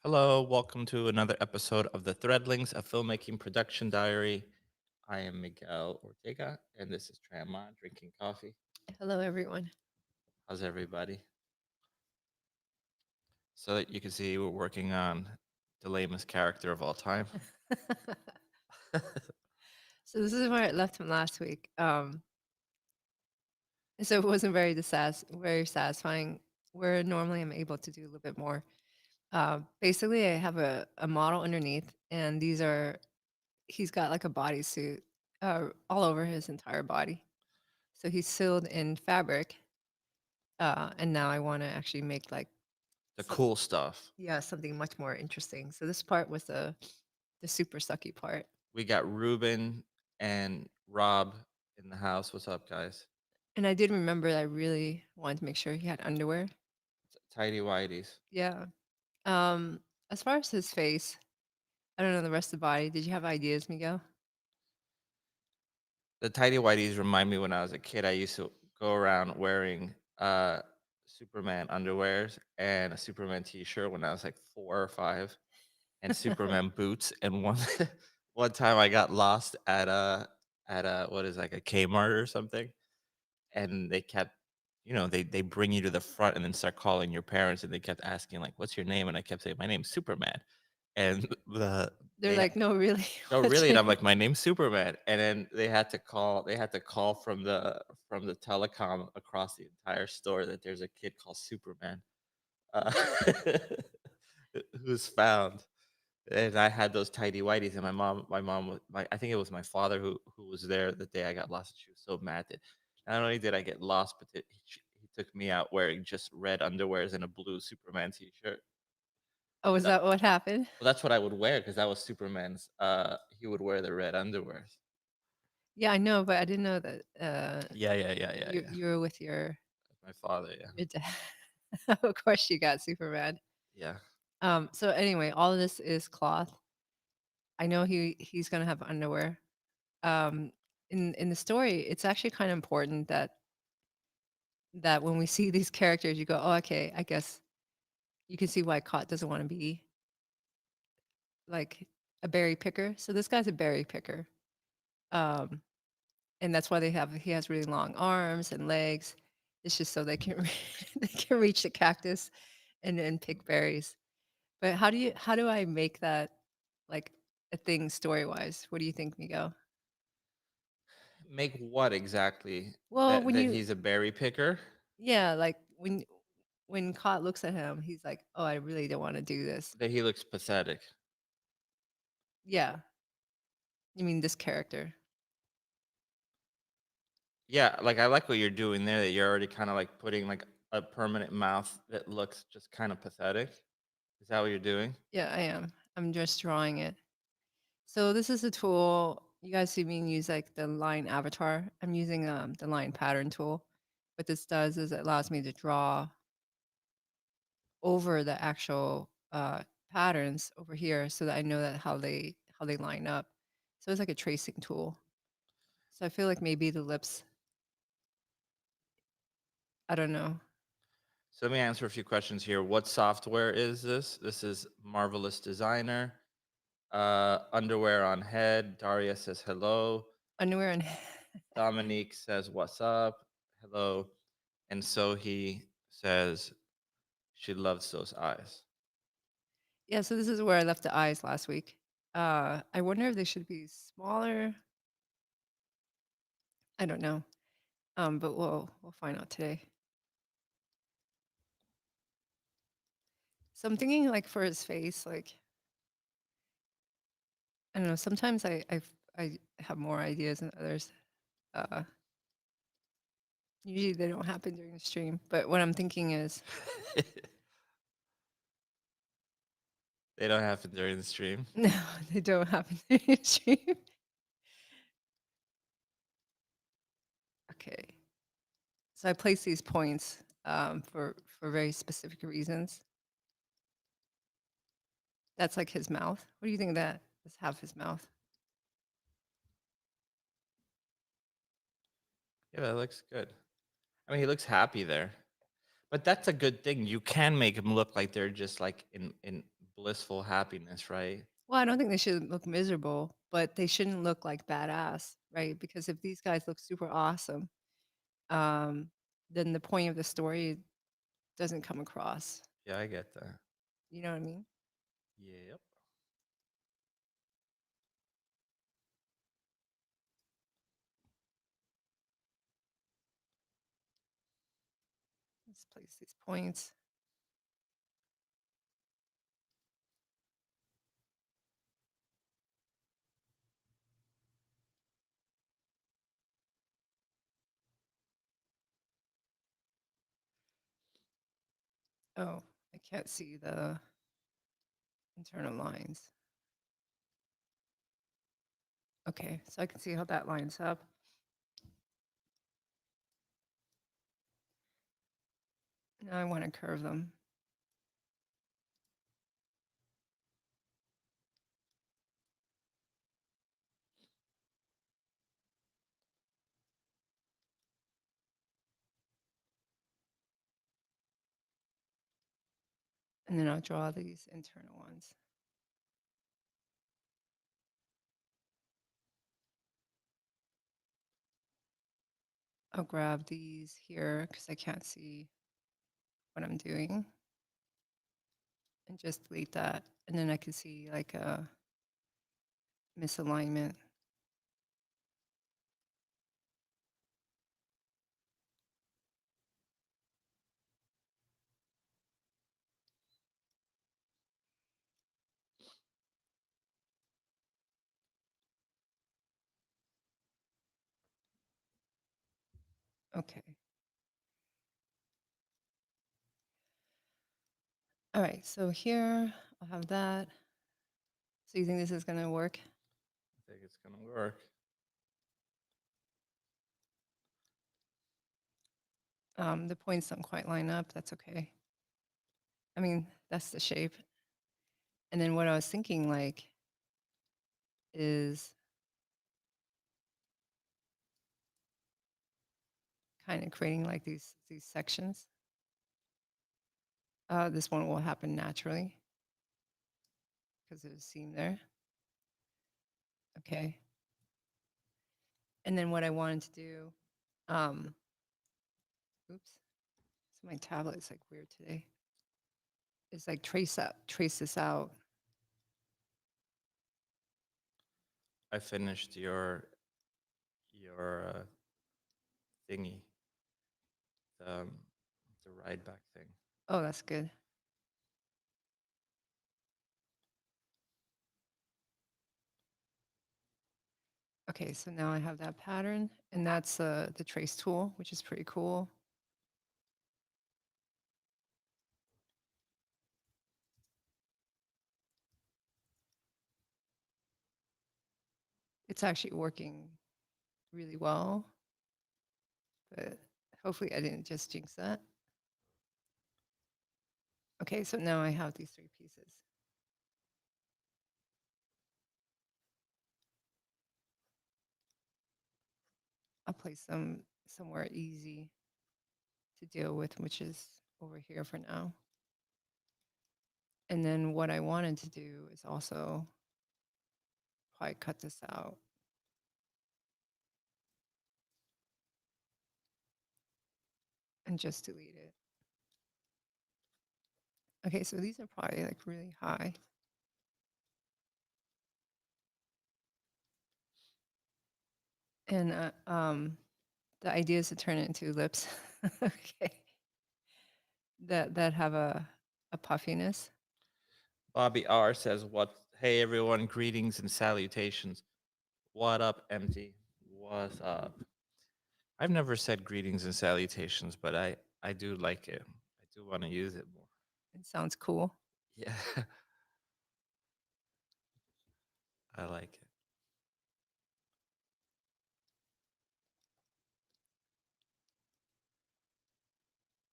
Hello, welcome to another episode of the Threadlings, a filmmaking production diary. I am Miguel Ortega, and this is Tran drinking coffee. Hello, everyone. How's everybody? So that you can see, we're working on the lamest character of all time. So this is where I left from last week. So it wasn't very satisfying. Where normally I'm able to do a little bit more. Basically, I have a model underneath, and he's got like a bodysuit all over his entire body. So he's sealed in fabric, and now I want to actually make like The cool stuff. something much more interesting. So this part was the super sucky part. We got Ruben and Rob in the house. What's up, guys? And I did remember that I really wanted to make sure he had underwear. Tidy whities. Yeah. Um, as far as his face, I don't know the rest of the body. Did you have ideas, Miguel? The tidy whities remind me when I was a kid. I used to go around wearing Superman underwears and a Superman T-shirt when I was like 4 or 5, and Superman boots. And one time I got lost at a what is like a Kmart or something, and they kept, they bring you to the front and then start calling your parents, and they kept asking like, "What's your name?" And I kept saying, "My name's Superman," and They're they like, no, really. no, What's really, and your I'm like, "My name's Superman," and then they had to call from the telecom across the entire store that there's a kid called Superman, uh, who's found. And I had those tidy whities, and I think it was my father who was there the day I got lost. And she was so mad that not only did I get lost, but that he took me out wearing just red underwears and a blue Superman T-shirt. Oh, is No, that what happened? well, that's what I would wear because that was Superman's. He would wear the red underwears. Yeah, I know, but I didn't know that Yeah. you were with My father, yeah. your dad. Of course, you got Superman. Yeah. So anyway, all of this is cloth. I know he's gonna have underwear. Um, in the story, it's actually kind of important that when we see these characters, you go, oh, okay, I guess you can see why Cot doesn't want to be like a berry picker. So this guy's a berry picker. Um, and that's why he has really long arms and legs. It's just so they can they can reach the cactus and pick berries. But how do I make that like a thing story wise? What do you think, Miguel? Make what exactly? Well, when That you he's a berry picker? yeah, like when Cot looks at him, he's like, "Oh, I really don't want to do this." That he looks pathetic. Yeah, you mean this character? Yeah, like I like what you're doing there. That you're already kind of like putting like a permanent mouth that looks just kind of pathetic. Is that what you're doing? Yeah, I am. I'm just drawing it. So this is a tool you guys see me use like the line avatar. I'm using the line pattern tool. What this does is it allows me to draw over the actual patterns over here so that I know that how they line up. So it's like a tracing tool. So I feel like maybe the lips, I don't know. So let me answer a few questions here. What software is this? This is Marvelous Designer. Underwear on head. Daria says hello. Underwear and Dominique says what's up. Hello. And so he says she loves those eyes. yeah, so this is where I left the eyes last week. I wonder if they should be smaller. I don't know. But we'll find out today. So I'm thinking like for his face, like I don't know. Sometimes I have more ideas than others. Uh, Usually they don't happen during the stream. But what I'm thinking is, They don't happen during the stream. no, they don't happen during the stream. Okay. So I place these points for very specific reasons. That's like his mouth. What do you think of that? Let's have his mouth. Yeah, that looks good. I mean, he looks happy there. But that's a good thing. You can make them look like they're just like in blissful happiness, right? Well, I don't think they should look miserable, but they shouldn't look like badass, right? Because if these guys look super awesome, um, then the point of the story doesn't come across. Yeah, I get that. You know what I mean? Yep. Let's place these points. Oh, I can't see the internal lines. Okay, so I can see how that lines up. Now I want to curve them. And then I'll draw these internal ones. I'll grab these here because I can't see what I'm doing and just delete that. And then I can see like a misalignment. Okay. All right, so here I'll have that. So you think this is gonna work? I think it's gonna work. The points don't quite line up. That's okay. I mean, that's the shape. And then what I was thinking like is kind of creating like these sections. This one will happen naturally because there's a seam there. Okay. And then what I wanted to do, oops, so my tablet is like weird today. Is like trace this out. I finished your thingy, the ride back thing. Oh, that's good. Okay, so now I have that pattern, and that's the trace tool, which is pretty cool. It's actually working really well, but hopefully I didn't just jinx that. Okay, so now I have these 3 pieces. I'll place them somewhere easy to deal with, which is over here for now. And then what I wanted to do is also probably cut this out. And just delete it. Okay, so these are probably like really high. And the idea is to turn it into lips. Okay. That have a puffiness. Bobby R says, "What? Hey everyone, greetings and salutations. What up, MT? What's up?" I've never said greetings and salutations, but I do like it. I do want to use it more. It sounds cool. Yeah, I like it.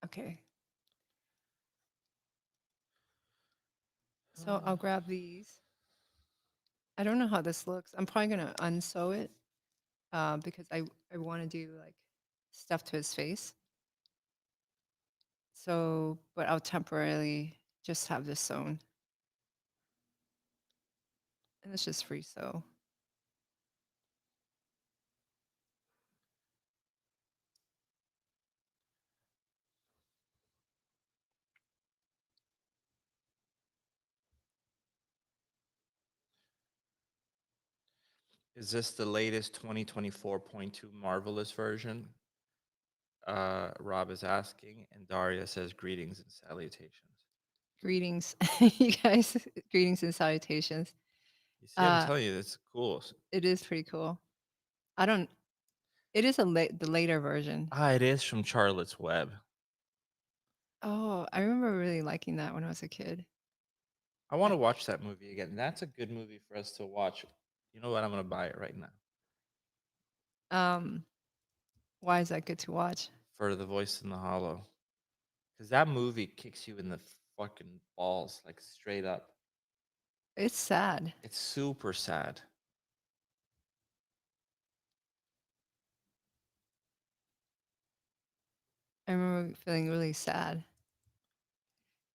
Okay. So I'll grab these. I don't know how this looks. I'm probably gonna unsew it because I want to do like stuff to his face. So, but I'll temporarily just have this sewn. And it's just free sew. Is this the latest 2024.2 Marvelous version? Rob is asking, and Daria says, "Greetings and salutations." Greetings, you guys. Greetings and salutations. You see, I'm Uh, telling you, it's cool. it is pretty cool. I don't. It is the later version. It is from Charlotte's Web. Oh, I remember really liking that when I was a kid. I want to watch that movie again. That's a good movie for us to watch. You know what? I'm gonna buy it right now. Um, why is that good to watch? For The Voice in the Hollow, because that movie kicks you in the fucking balls, like straight up. It's sad. It's super sad. I remember feeling really sad.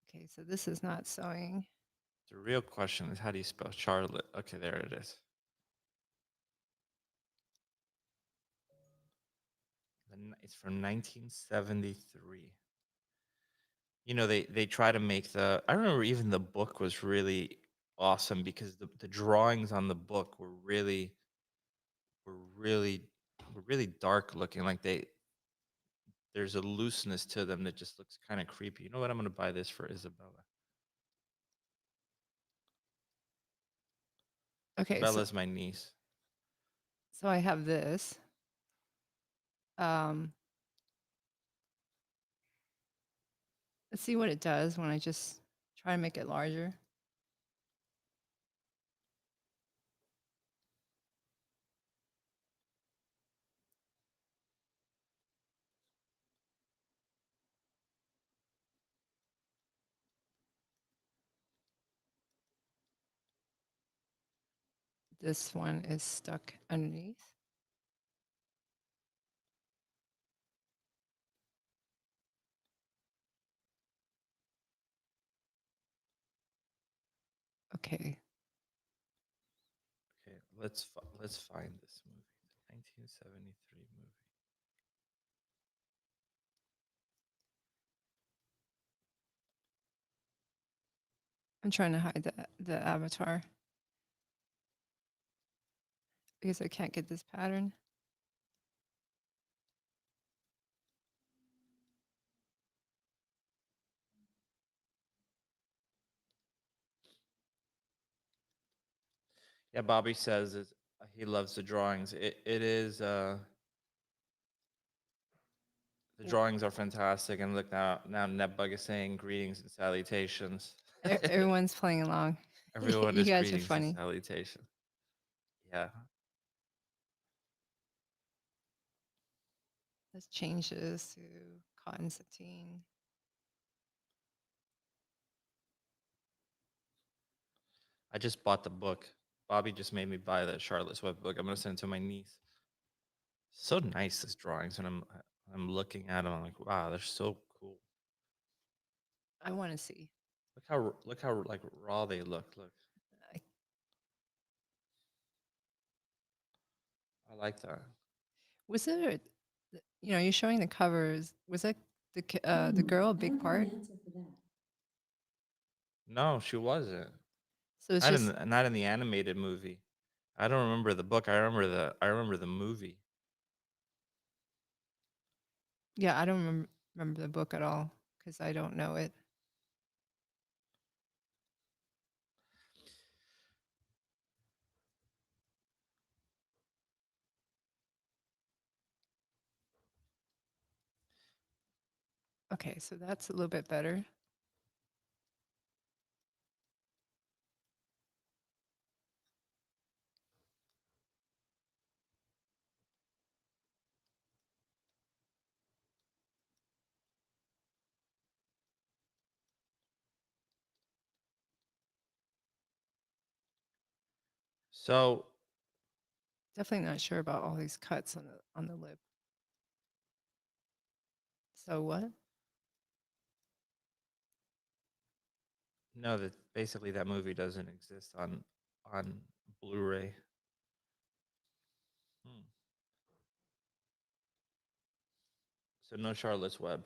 Okay, so this is not sewing. The real question is, how do you spell Charlotte? Okay, there it is. It's from 1973. You know, they try to make the. I remember even the book was really awesome because the drawings on the book were really were really dark looking. Like there's a looseness to them that just looks kind of creepy. You know what? I'm gonna buy this for Isabella. Okay, Isabella's my niece. so I have this. Um, let's see what it does when I just try to make it larger. this one is stuck underneath. Okay. Okay, let's find this movie. The 1973 movie. I'm trying to hide the avatar because I can't get this pattern. Yeah, Bobby says he loves the drawings. It is the drawings are fantastic. And look now Netbug is saying greetings and salutations. Everyone's playing along. Everyone You is guys are greetings and funny. salutations. Yeah. Let's change this to cotton sateen. I just bought the book. Bobby just made me buy that Charlotte's Web book. I'm gonna send it to my niece. So nice, these drawings, and I'm looking at them. I'm like, wow, they're so cool. I want to see. Look how like raw they look. Look, I- I like that. Was it, you're showing the covers. Was that the girl a big part? No, she wasn't. So it's just, Not in the animated movie. I don't remember the book. I remember the movie. yeah, I don't remember the book at all because I don't know it. Okay, so that's a little bit better. So Definitely not sure about all these cuts on the lip. So what? no, that basically that movie doesn't exist on Blu-ray. Hmm. So no Charlotte's Web.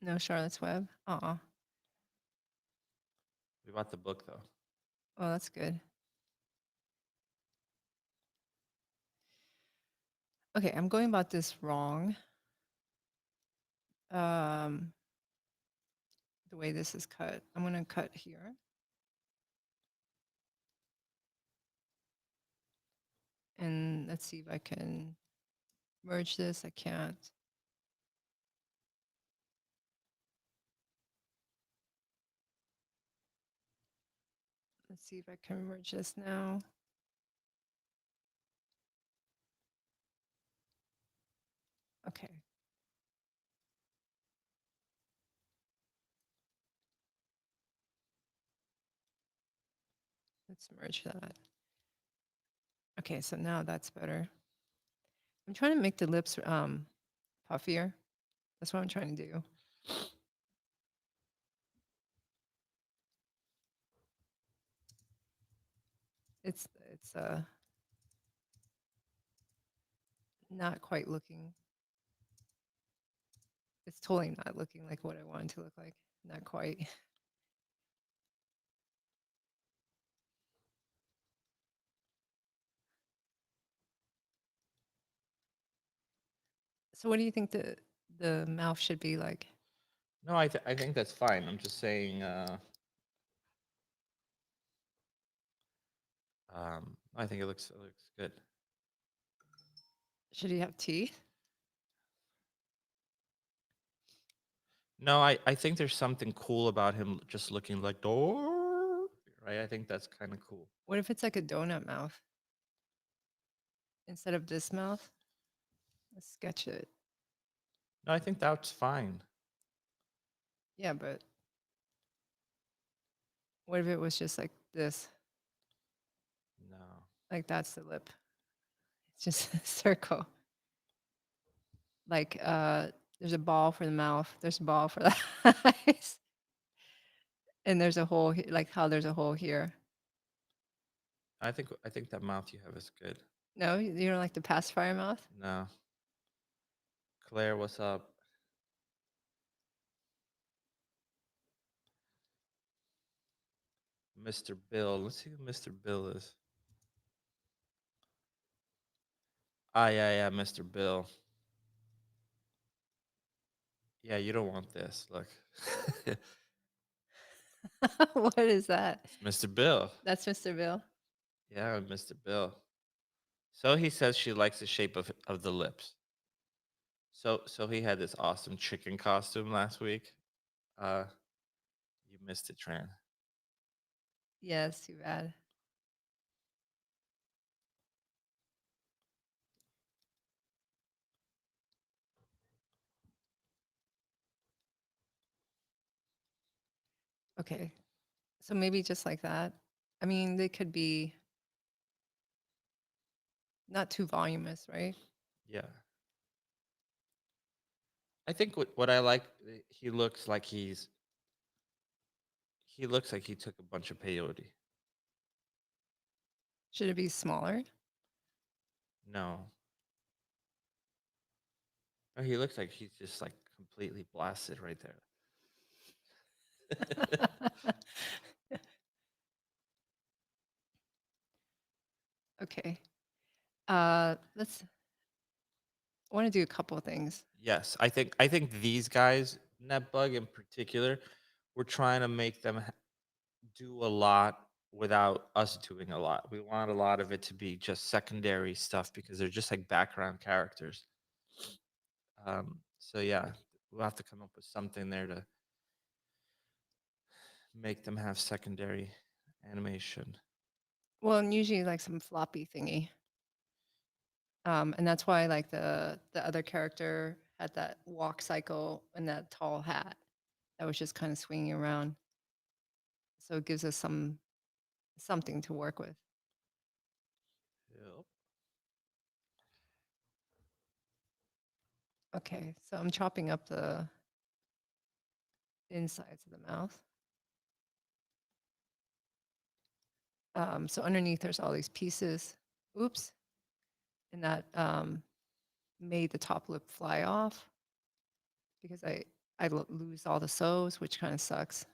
No Charlotte's Web. We bought the book though. Oh, that's good. Okay, I'm going about this wrong. Um, the way this is cut. I'm going to cut here. And let's see if I can merge this. I can't. Let's see if I can merge this now. Okay. Let's merge that. Okay, so now that's better. I'm trying to make the lips puffier. That's what I'm trying to do. It's not quite looking. It's totally not looking like what I want it to look like. Not quite. So what do you think the mouth should be like? No, I think that's fine. I'm just saying. I think it looks good. Should he have teeth? No, I think there's something cool about him just looking like door. Right. I think that's kind of cool. What if it's like a donut mouth instead of this mouth? Let's sketch it. No, I think that's fine. Yeah, but what if it was just like this? No. Like that's the lip. It's just a circle. Like there's a ball for the mouth, there's a ball for the eyes, and there's a hole like how there's a hole here. I think that mouth you have is good. No, you don't like the pacifier mouth? No. Claire, what's up? Mr. Bill. Let's see who Mr. Bill is. Ah, yeah, Mr. Bill. Yeah, you don't want this. Look. What is that? It's Mr. Bill. That's Mr. Bill. Yeah, Mr. Bill. So he says she likes the shape of the lips. So he had this awesome chicken costume last week. Uh you missed it, Tran. Yes, too bad. Okay. So maybe just like that. I mean, they could be not too voluminous, right? Yeah. I think what I like, he looks like he took a bunch of peyote. Should it be smaller? No. No, he looks like he's just like completely blasted right there. Okay. Let's I want to do a couple of things. Yes, I think these guys, Netbug in particular, we're trying to make them do a lot without us doing a lot. We want a lot of it to be just secondary stuff because they're just like background characters. So yeah, we'll have to come up with something there to make them have secondary animation. Well, and usually like some floppy thingy. And that's why like the other character had that walk cycle and that tall hat that was just kind of swinging around. So it gives us something to work with. Yep. Okay, so I'm chopping up the insides of the mouth. So underneath there's all these pieces. Oops. And that made the top lip fly off because I lose all the sews, which kind of sucks.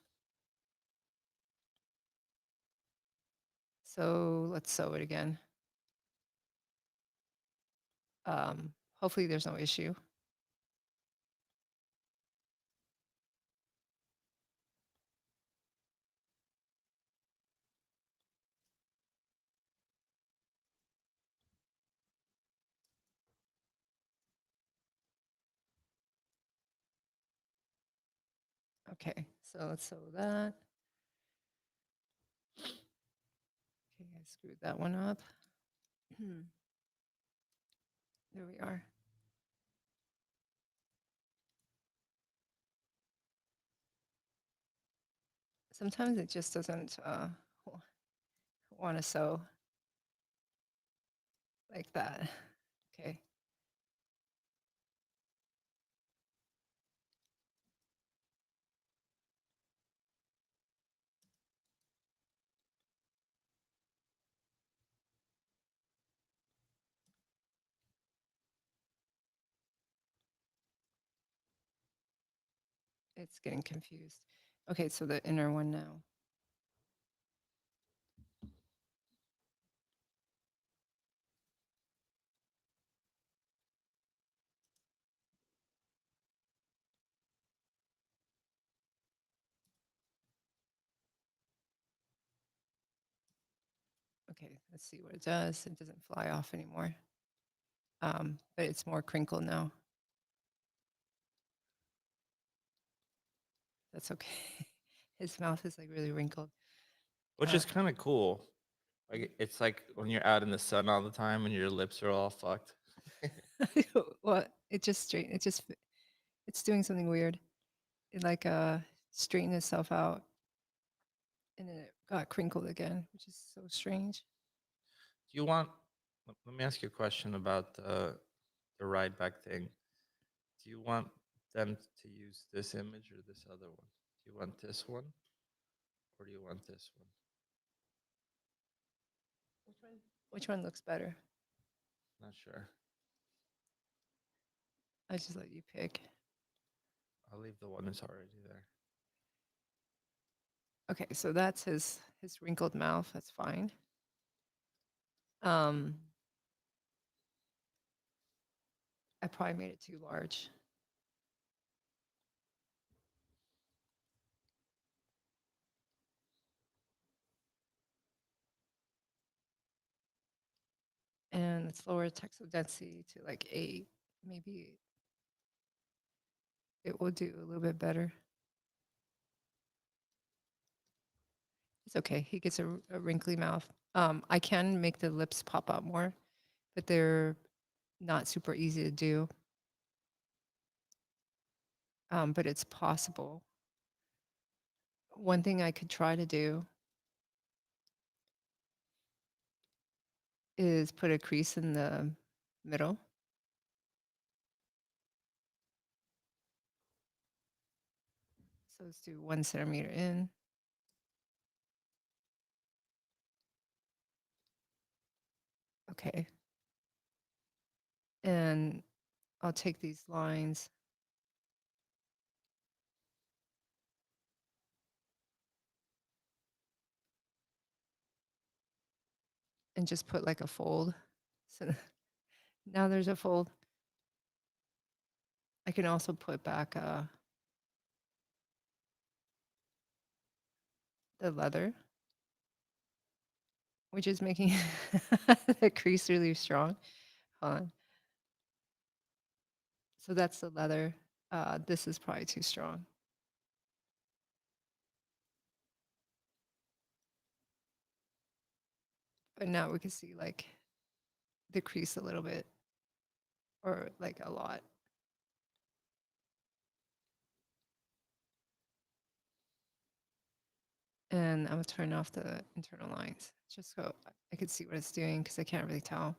So let's sew it again. Hopefully there's no issue. Okay, so let's sew that. Okay, I screwed that one up. There we are. Sometimes it just doesn't want to sew like that. Okay. It's getting confused. Okay, so the inner one now. Okay, let's see what it does. It doesn't fly off anymore. But it's more crinkled now. That's okay. His mouth is like really wrinkled. Which is kind of cool. Like it's like when you're out in the sun all the time and your lips are all fucked. Well, it just straight. It's doing something weird. It like straightened itself out, and then it got crinkled again, which is so strange. Do you want? Let me ask you a question about the ride back thing. Do you want them to use this image or this other one? Do you want this one or do you want this one? Which one looks better? Not sure. I just let you pick. I'll leave the one that's already there. Okay, so that's his wrinkled mouth. That's fine. I probably made it too large. And let's lower textile density to like 8. Maybe it will do a little bit better. It's okay. He gets a wrinkly mouth. I can make the lips pop out more, but they're not super easy to do. But it's possible. One thing I could try to do is put a crease in the middle. So let's do 1 centimeter in. Okay. And I'll take these lines and just put like a fold. So now there's a fold. I can also put back the leather, which is making the crease really strong. Hold on. So that's the leather. This is probably too strong. But now we can see like the crease a little bit or like a lot. And I'm gonna turn off the internal lines just so I could see what it's doing because I can't really tell.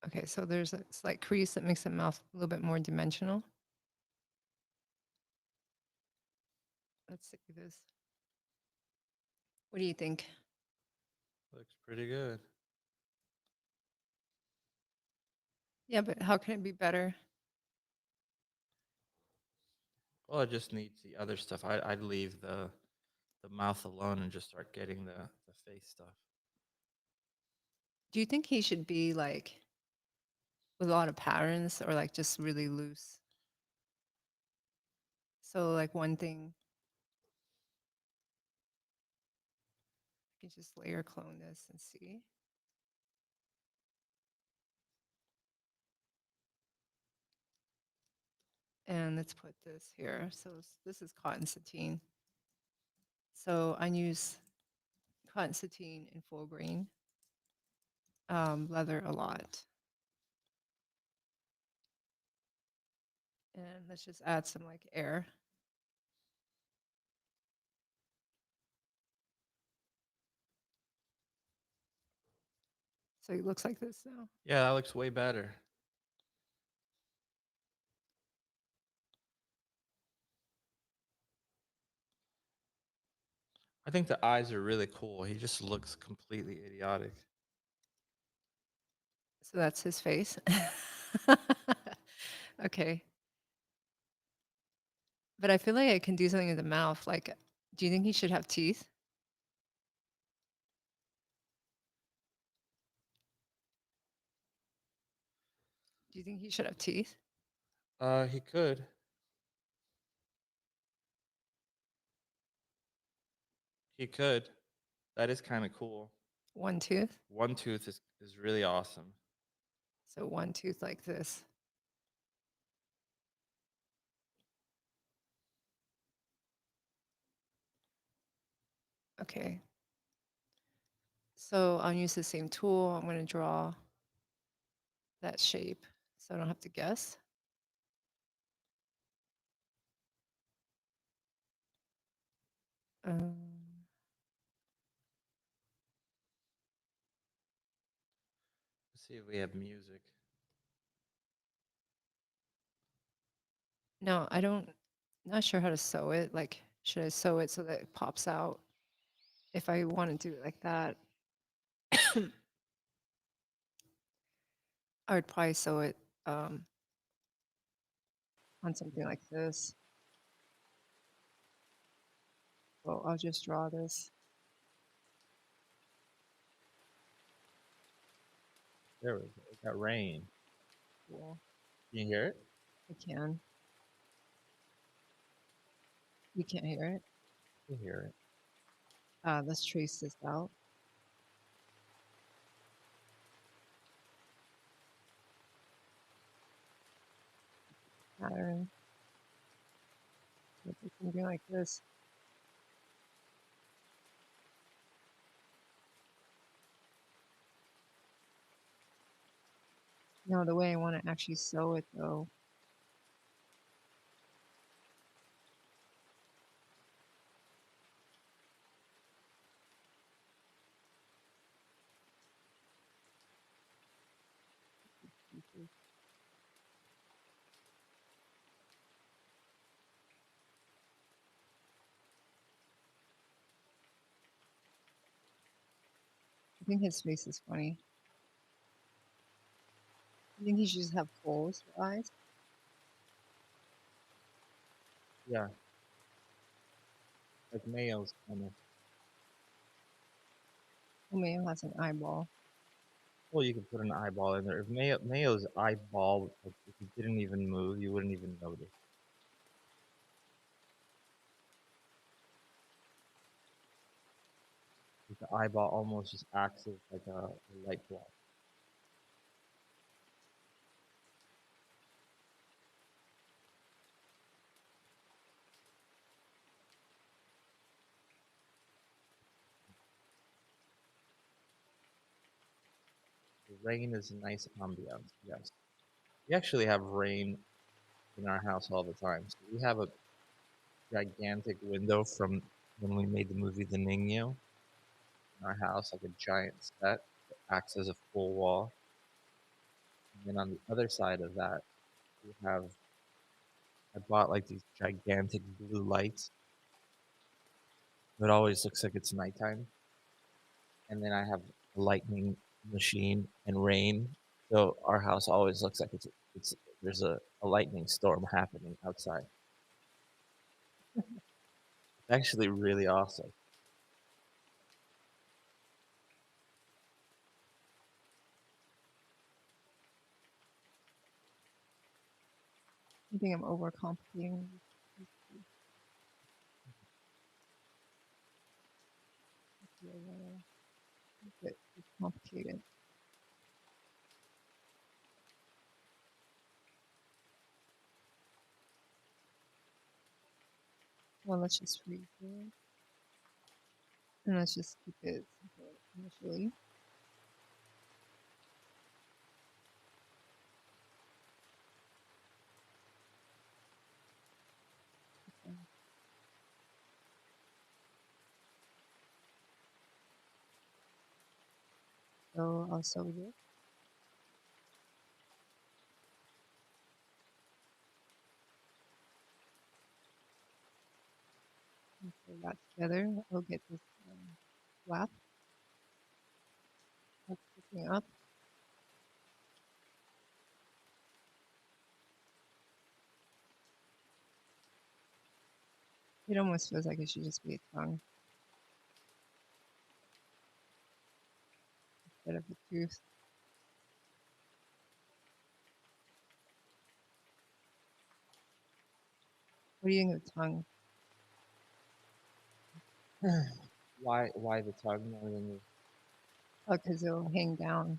Okay, so there's a slight crease that makes the mouth a little bit more dimensional. Let's see this. What do you think? Looks pretty good. Yeah, but how can it be better? Well, it just needs the other stuff. I'd leave the mouth alone and just start getting the face stuff. Do you think he should be like with a lot of patterns or like just really loose? So like one thing, I can just layer clone this and see. And let's put this here. So this is cotton sateen. So I use cotton sateen in full grain leather a lot. And let's just add some like air. So it looks like this now. Yeah, that looks way better. I think the eyes are really cool. He just looks completely idiotic. So that's his face. Okay. But I feel like I can do something with the mouth. Like, do you think he should have teeth? Do you think he should have teeth? He could. He could. That is kind of cool. One tooth? One tooth is really awesome. So one tooth like this. Okay. So I'll use the same tool. I'm going to draw that shape so I don't have to guess. Um, Let's see if we have music. no, I don't, not sure how to sew it. Like, should I sew it so that it pops out? If I want to do it like that, I would probably sew it um, on something like this. Well, I'll just draw this. There we go. We got rain. Cool. Can you hear it? I can. You can't hear it. You hear it. Let's trace this out. Pattern. Something like this. No, the way I want to actually sew it though. I think his face is funny. I think he should just have holes for eyes. Yeah. Like Mayo's kind of. Oh, Mayo has an eyeball. Well, you could put an eyeball in there. If Mayo's eyeball, like, if it didn't even move, you wouldn't even notice. The eyeball almost just acts as like a light block. The rain is a nice ambiance. Yes, we actually have rain in our house all the time. So we have a gigantic window from when we made the movie The Ningyo in our house, like a giant set that acts as a full wall. And then on the other side of that, we have I bought like these gigantic blue lights. It always looks like it's nighttime. And then I have a lightning machine and rain. So our house always looks like it's there's a lightning storm happening outside. It's actually really awesome. I think I'm overcomplicating. It's complicated. Well, let's just read it. And let's just keep it simple initially. Okay. So I'll sew this. And sew that together. I'll get this flap. That's sticking up. It almost feels like it should just be a tongue instead of a tooth. What do you think of the tongue? Why the tongue more than the Oh, because it'll hang down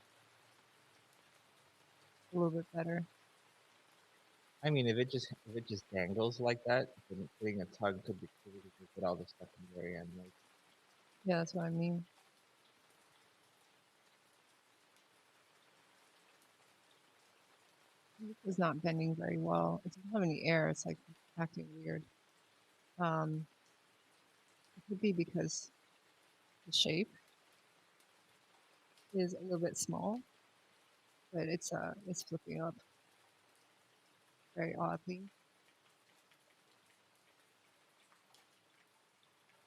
a little bit better. I mean if it just dangles like that, then putting a tongue could be cool because you get all the stuff in the very end. Like, Yeah, that's what I mean. It's not bending very well. It doesn't have any air. It's like acting weird. It could be because the shape is a little bit small, but it's flipping up very oddly.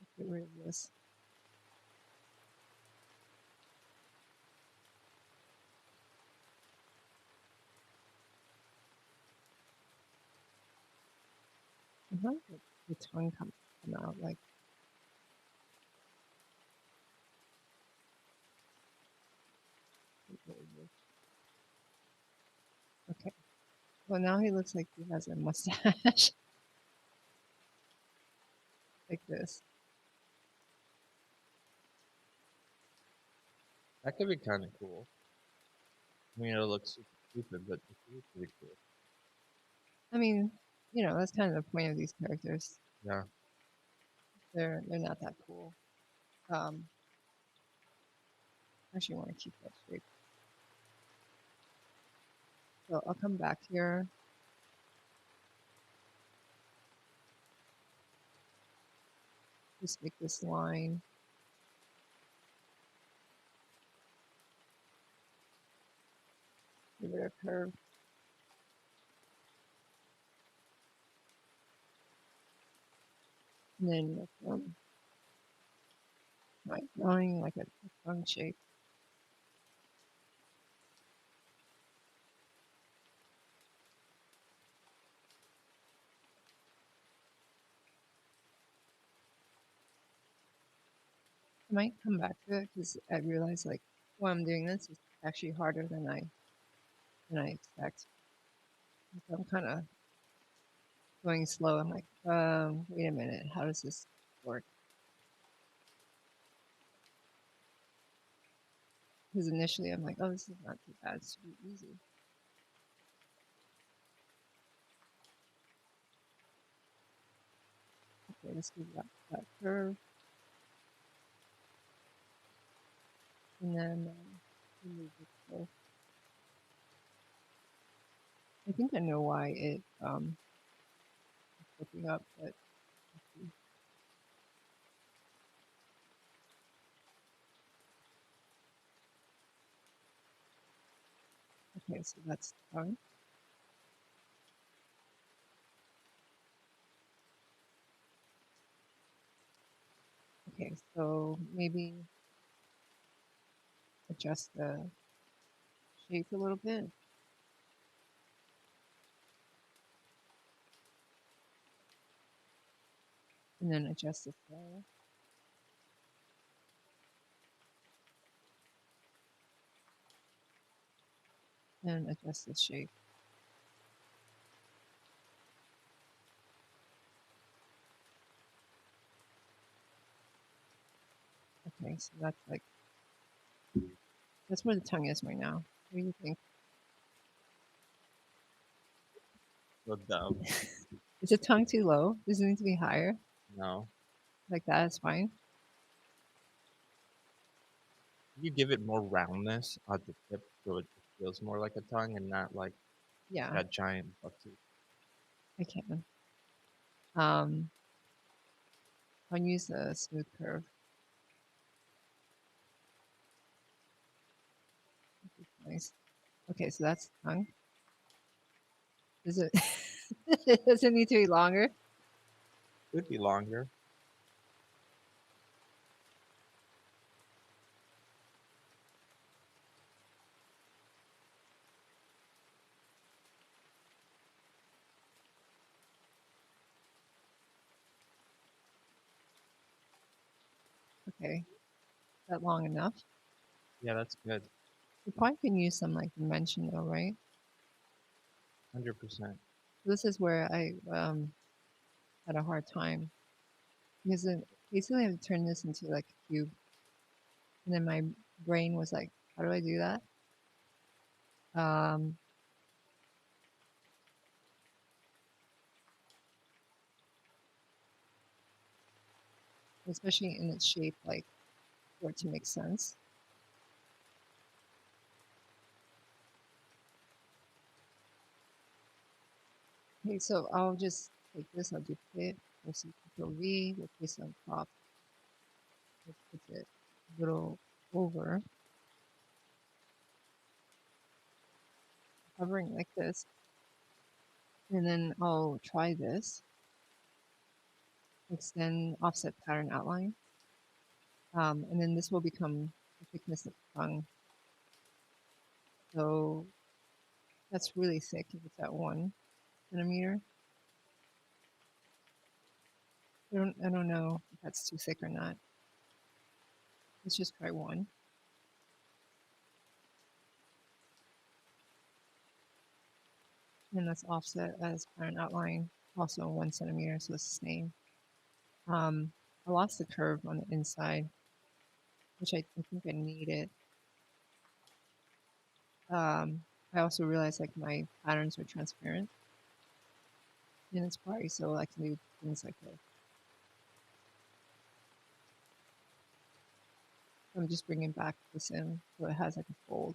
Let's get rid of this. And how did the tongue come out? Like, okay. Well, now he looks like he has a mustache like this. That could be kind of cool. I mean, it'll look super stupid, but it could be pretty cool. I mean, you know, that's kind of the point of these characters. Yeah. They're not that cool. Actually want to keep that shape. So I'll come back here. Just make this line. Give it a curve. And then drawing like a tongue shape. I might come back to it because I realize like while I'm doing this is actually harder than I expect. So I'm kind of going slow. I'm like, wait a minute, how does this work? Because initially I'm like, oh, this is not too bad. It's too easy. Okay, let's give that curve. And then remove the curve. I think I know why it is flipping up, but let's see. Okay, so that's tongue. Okay, so maybe adjust the shape a little bit. And then adjust the flow. And adjust the shape. Okay, so that's where the tongue is right now. What do you think? So dumb. Is the tongue too low? Does it need to be higher? No. Like that is fine. You give it more roundness at the tip so it just feels more like a tongue and not like Yeah, that giant buck tooth. I can. I'll use the smooth curve. Nice. Okay, so that's the tongue. Does it does it need to be longer? Could be longer. Okay. Is that long enough? Yeah, that's good. You probably can use some like dimension though, right? 100%. This is where I had a hard time because then basically I have to turn this into like a cube. And then my brain was like, how do I do that? Um, especially in its shape, like for it to make sense. Okay, so I'll just take this, I'll duplicate, we'll see Control V, we'll place it on top. Let's put it a little over, hovering like this. And then I'll try this, extend offset pattern outline. And then this will become the thickness of the tongue. So that's really thick if it's at 1 centimeter. I don't know if that's too thick or not. Let's just try 1. And that's offset as pattern outline, also 1 centimeter, so it's the same. I lost the curve on the inside, which I think I need it. I also realized like my patterns are transparent in Inspire, so I can do things like this. I'm just bringing back this in so it has like a fold.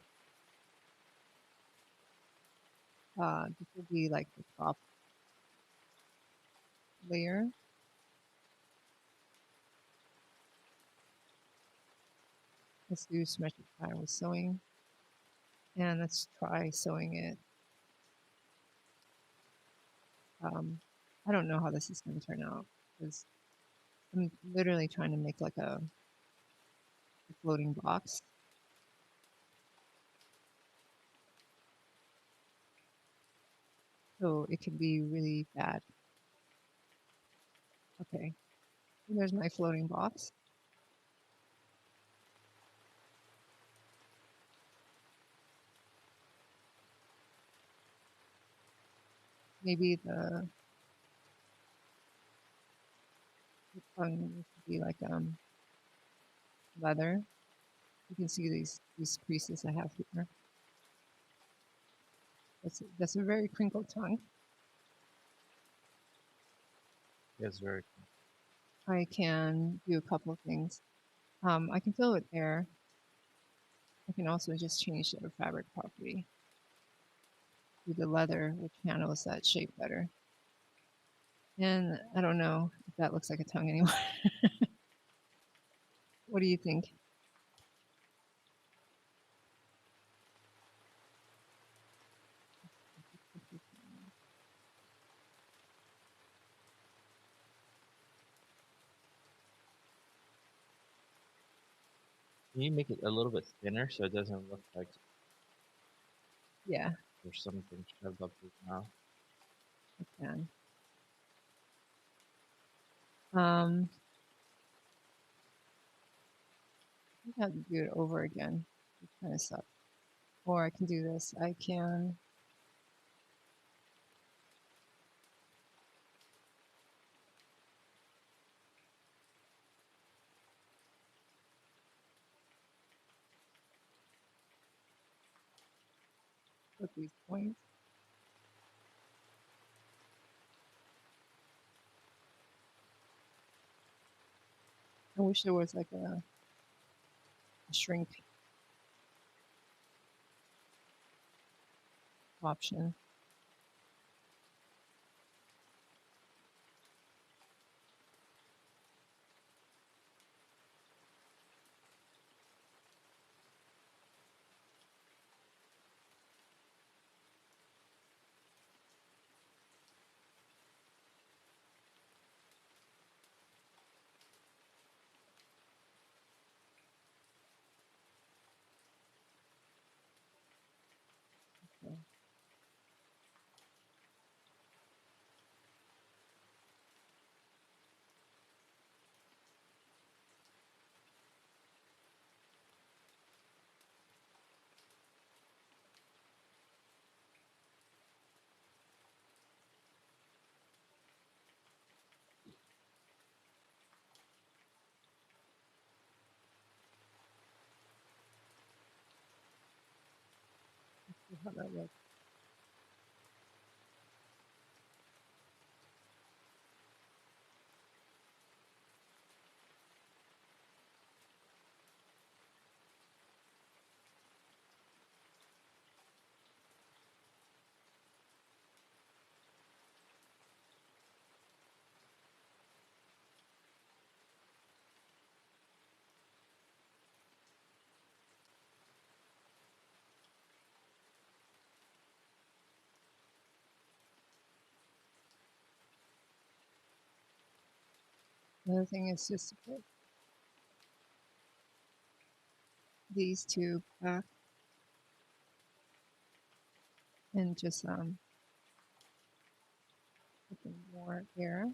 This will be like the top layer. Let's do symmetric pattern with sewing. And let's try sewing it. I don't know how this is going to turn out because I'm literally trying to make like a floating box. So it can be really bad. Okay, and there's my floating box. Maybe the tongue needs to be like leather. You can see these creases I have here. That's a very crinkled tongue. It's very I can do a couple of things. I can fill it with air. I can also just change the fabric property to the leather, which handles that shape better. And I don't know if that looks like a tongue anymore. What do you think? Can you make it a little bit thinner so it doesn't look like Yeah, there's something shoved up his mouth? I can. I think I have to do it over again. It kind of sucks. Or I can do this. I can put these points. I wish there was like a shrink option. Okay. See how that looks. Another thing is just to put these two back and just put them more air.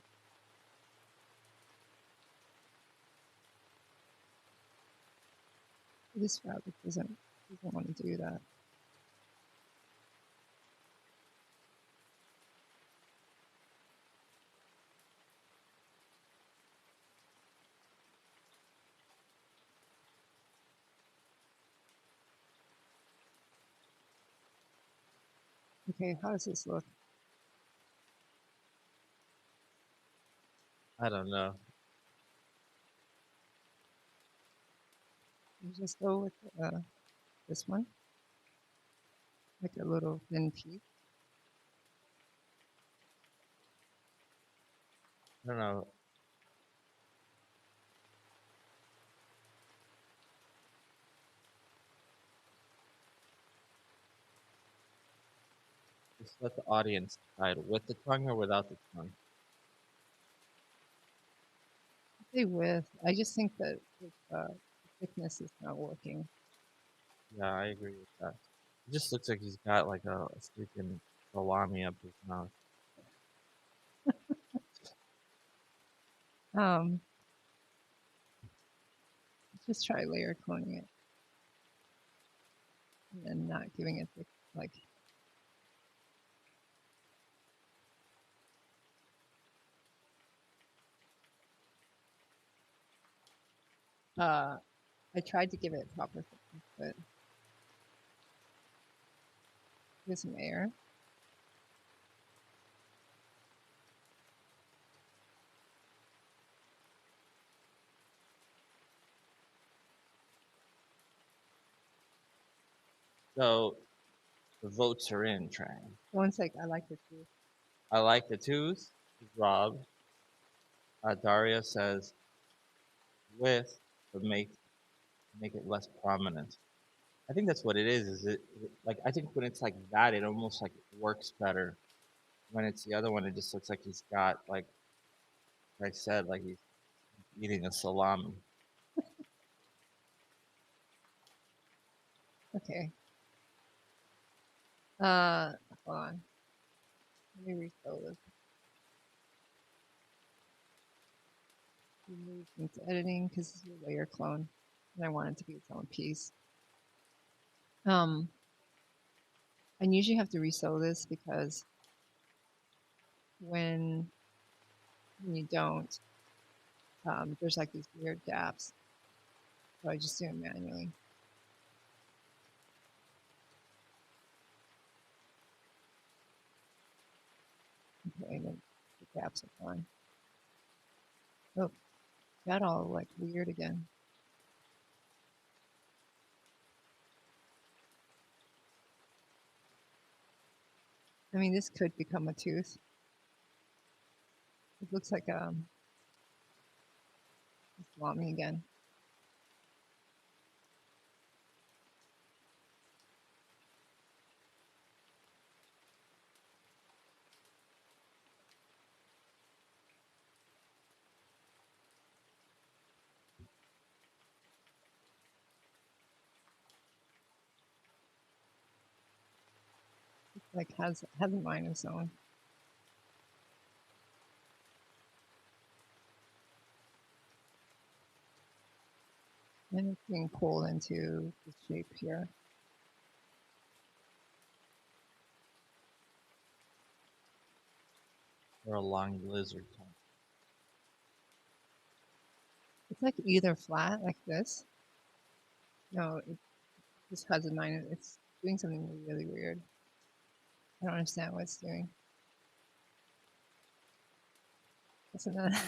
This fabric doesn't want to do that. Okay, how does this look? I don't know. You just go with this one, like a little thin piece. I don't know. Just let the audience decide with the tongue or without the tongue. Say with. I just think that the thickness is not working. Yeah, I agree with that. It just looks like he's got like a freaking salami up his mouth. Just try layer cloning it and then not giving it the, like. I tried to give it proper thickness, but with some air. So the votes are in, Tran. One's like, I like it too. I like the twos. Rob. Daria says with, but make it less prominent. I think that's what it is. Is it like I think when it's like that, it almost like works better. When it's the other one, it just looks like he's got like I said, like he's eating a salami. Okay. Hold on. Let me refill this. Move into editing because this is a layer clone, and I want it to be its own piece. I usually have to resew this because when you don't, there's like these weird gaps. So I just do it manually. Okay, then the gaps are gone. Oh, got all like weird again. I mean, this could become a tooth. It looks like salami again. It's like has a mind of its own. And it's being pulled into the shape here. Or a long lizard tongue. It's like either flat like this. No, it just has a mind. It's doing something really weird. I don't understand what it's doing. Isn't that?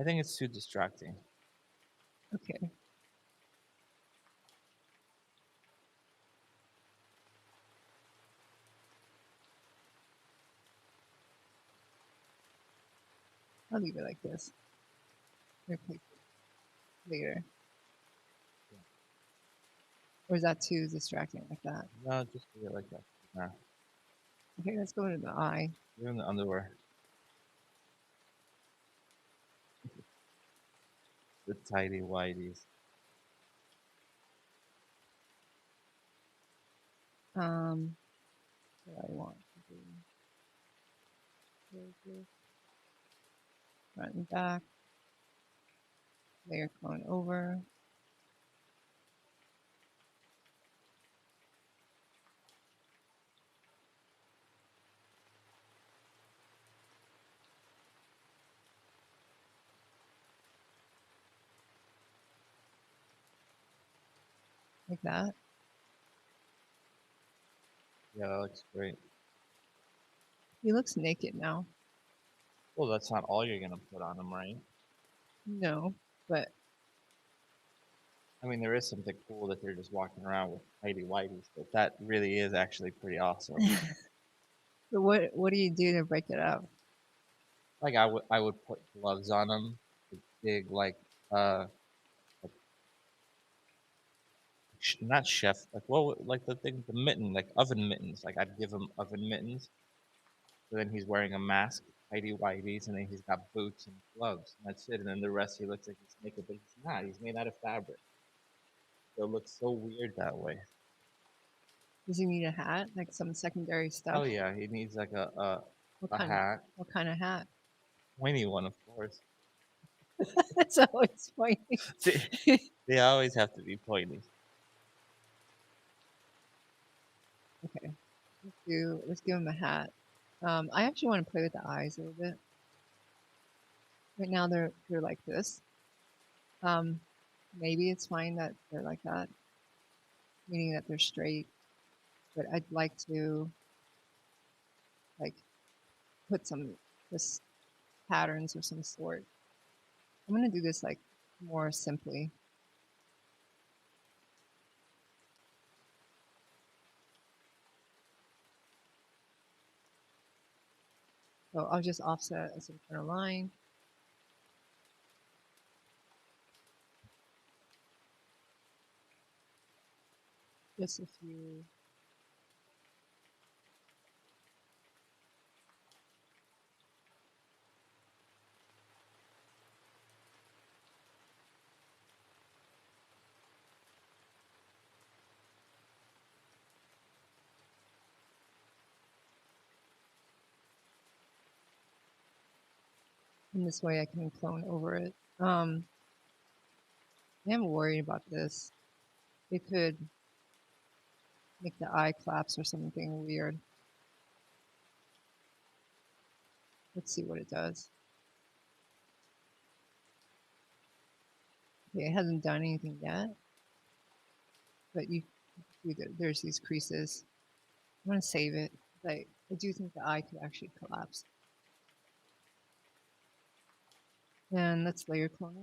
I think it's too distracting. Okay. I'll leave it like this. Replace it later. Yeah. Or is that too distracting like that? No, just do it like that. Nah. Okay, let's go to the eye. You're in the underwear. The tidy whities. What I want to do. Front and back. Layer clone over. Like that. Yeah, that looks great. He looks naked now. Well, that's not all you're gonna put on him, right? No, but I mean, there is something cool that they're just walking around with tidy whities, but that really is actually pretty awesome. but what do you do to break it up? Like I would put gloves on them, big uh not chef, like like the thing, the mitten, like oven mittens. Like I'd give him oven mittens. So then he's wearing a mask, tidy whities, and then he's got boots and gloves. And that's it. And then the rest he looks like he's naked, but he's not. He's made out of fabric. So it looks so weird that way. Does he need a hat? Like some secondary stuff? Oh yeah, he needs like What a kind of hat, what kind of hat? pointy one, of course. That's always funny. They always have to be pointy. Okay. Let's give him a hat. I actually want to play with the eyes a little bit. Right now they're like this. Maybe it's fine that they're like that, meaning that they're straight. But I'd like to like put some just patterns of some sort. I'm gonna do this like more simply. So I'll just offset a center line. Just a few. And this way I can clone over it. I am worried about this. It could make the eye collapse or something weird. Let's see what it does. Okay, it hasn't done anything yet, but you see that there's these creases. I'm gonna save it. I do think the eye could actually collapse. And let's layer clone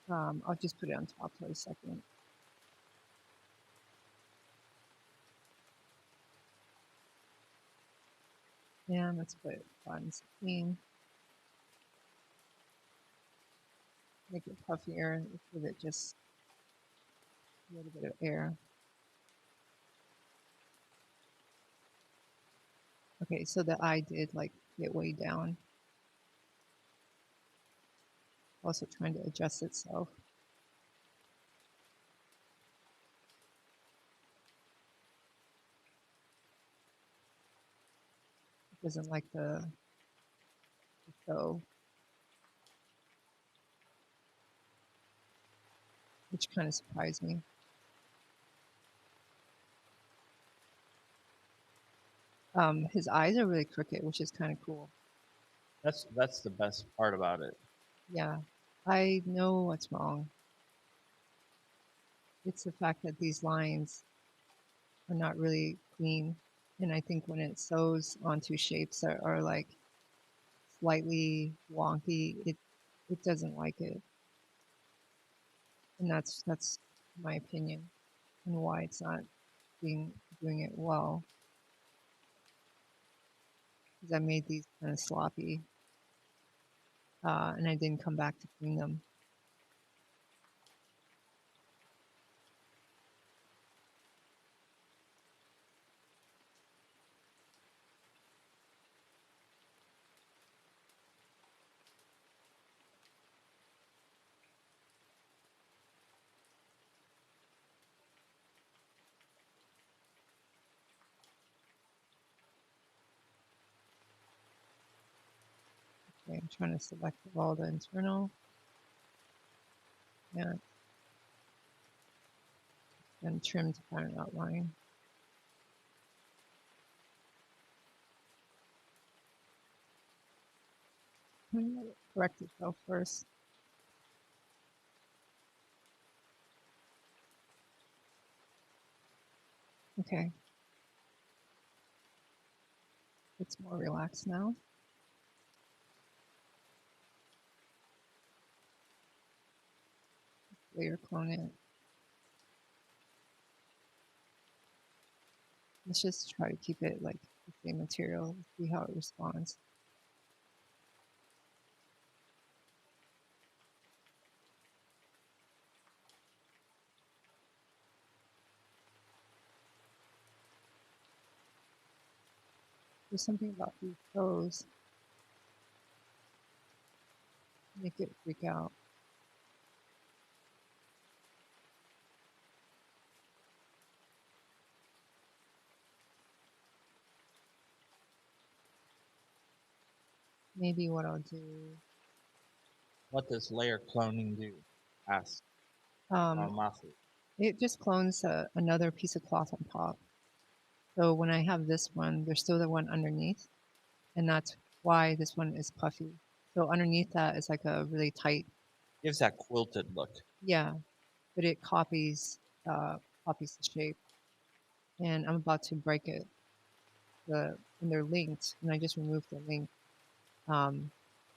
it. I'll just put it on top for a second. And let's put bottom 16. Make it puffier. Let's give it just a little bit of air. Okay, so the eye did like get way down. Also trying to adjust itself. It doesn't like the show, which kind of surprised me. His eyes are really crooked, which is kind of cool. That's the best part about it. Yeah, I know what's wrong. It's the fact that these lines are not really clean. And I think when it sews onto shapes that are like slightly wonky, it doesn't like it. And that's my opinion and why it's not doing it well. Because I made these kind of sloppy, and I didn't come back to clean them. Okay, I'm trying to select all the internal. Yeah. And trim to find an outline. Correct itself first. Okay. It's more relaxed now. Layer clone it. Let's just try to keep it like the same material, see how it responds. There's something about these toes. Make it freak out. Maybe what I'll do. What does layer cloning do? Ask Mafu. It just clones another piece of cloth on top. So when I have this one, there's still the one underneath, and that's why this one is puffy. So underneath that is like a really tight. Gives that quilted look. Yeah, but it copies the shape. And I'm about to break it. And they're linked, and I just removed the link. And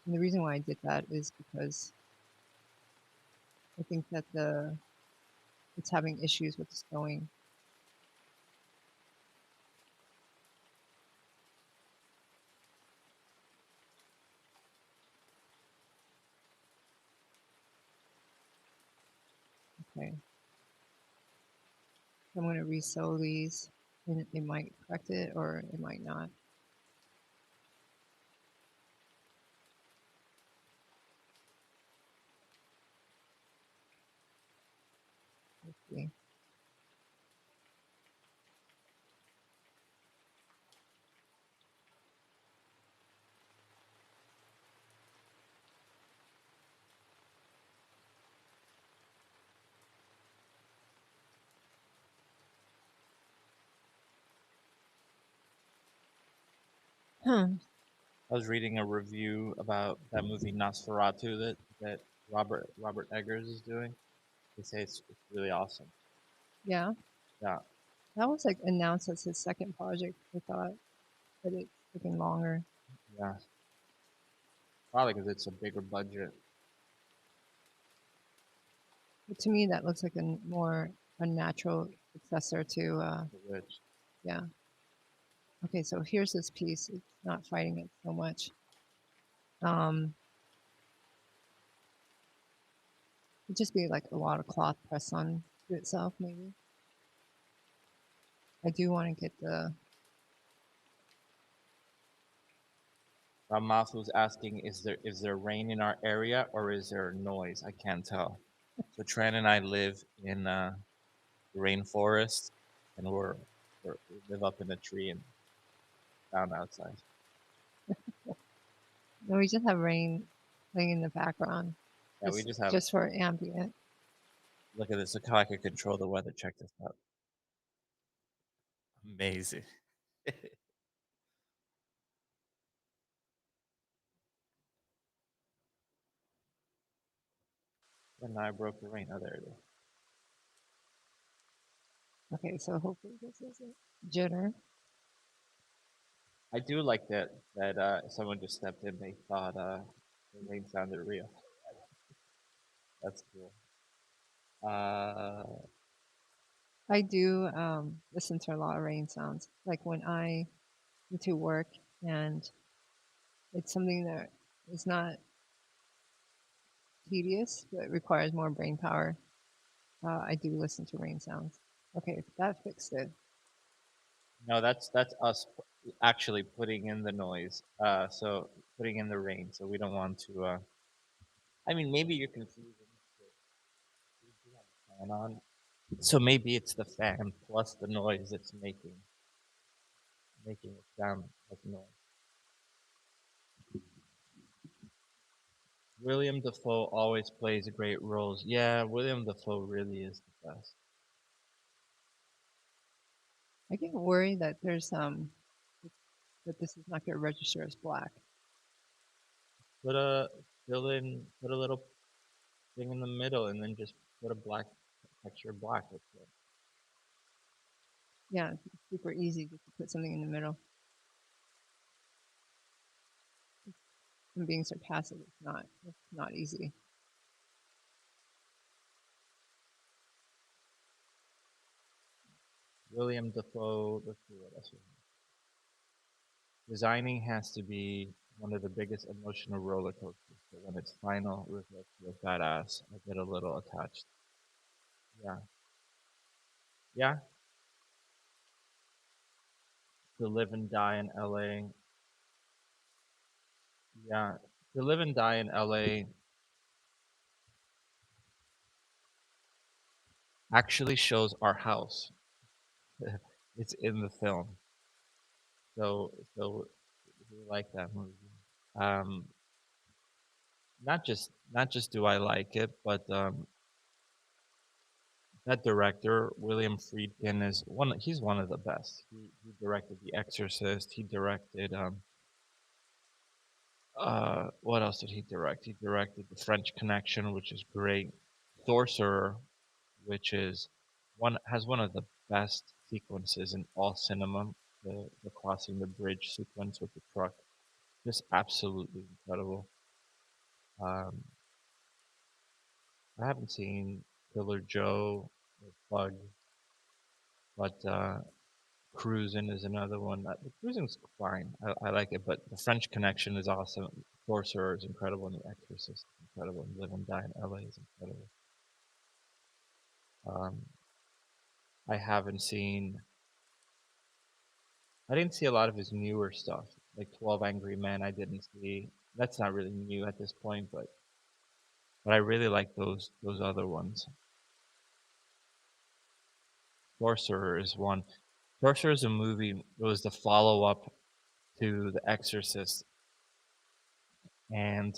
the reason why I did that is because I think that it's having issues with the sewing. Okay. I'm going to resew these, and it might correct it or it might not. Let's see. I was reading a review about that movie Nosferatu that Robert Eggers is doing. They say it's really awesome. Yeah. Yeah. That was like announced as his second project, I thought, but it's taking longer. Yeah. Probably because it's a bigger budget. But to me, that looks like a more unnatural successor to The Witch. Yeah. Okay, so here's this piece. It's not fighting it so much. It'd just be like a lot of cloth pressed on to itself, maybe. I do want to get the. Ramafu's asking, is there rain in our area or is there noise? I can't tell. So Tran and I live in the rainforest, and we live up in a tree and down outside. No, we just have rain playing in the background. Yeah, we just have. Just for ambient. Look at this. Look how I could control the weather. Check this out. Amazing. And now I broke the rain. Oh, there it is. Okay, so hopefully this isn't jitter. I do like that someone just stepped in. They thought the rain sounded real. That's cool. I do listen to a lot of rain sounds. Like when I go to work and it's something that is not tedious, but requires more brain power. I do listen to rain sounds. Okay, that fixed it. No, that's us actually putting in the noise. So putting in the rain. So we don't want to. I mean, maybe you're confusing. We do have a fan on, so maybe it's the fan plus the noise it's making it sound like noise. William Dafoe always plays great roles. Yeah, William Dafoe really is the best. I get worried that there's that this is not going to register as black. Put a put a little thing in the middle, and then just put a black texture black. Yeah, it's super easy just to put something in the middle. I'm being sarcastic. It's not. It's not easy. William Dafoe. Let's see what else. Designing has to be one of the biggest emotional roller coasters. But when it's final, results feel badass. I get a little attached. Yeah. Yeah. To Live and Die in LA. Yeah. To Live and Die in LA actually shows our house. It's in the film. So we like that movie. Um, not just do I like it, but that director William Friedkin is one. He's one of the best. He directed The Exorcist. He directed what else did he direct? He directed The French Connection, which is great. Sorcerer, which is one of the best sequences in all cinema. The crossing the bridge sequence with the truck, just absolutely incredible. Um, I haven't seen Killer Joe or Bug, but Cruisin' is another one. The Cruisin's fine. I like it, but The French Connection is awesome. Sorcerer is incredible, and The Exorcist is incredible, and Live and Die in LA is incredible. Um, I haven't seen. I didn't see a lot of his newer stuff, like 12 Angry Men. I didn't see. That's not really new at this point, but I really like those other ones. Sorcerer is one. Sorcerer is a movie. It was the follow up to The Exorcist, and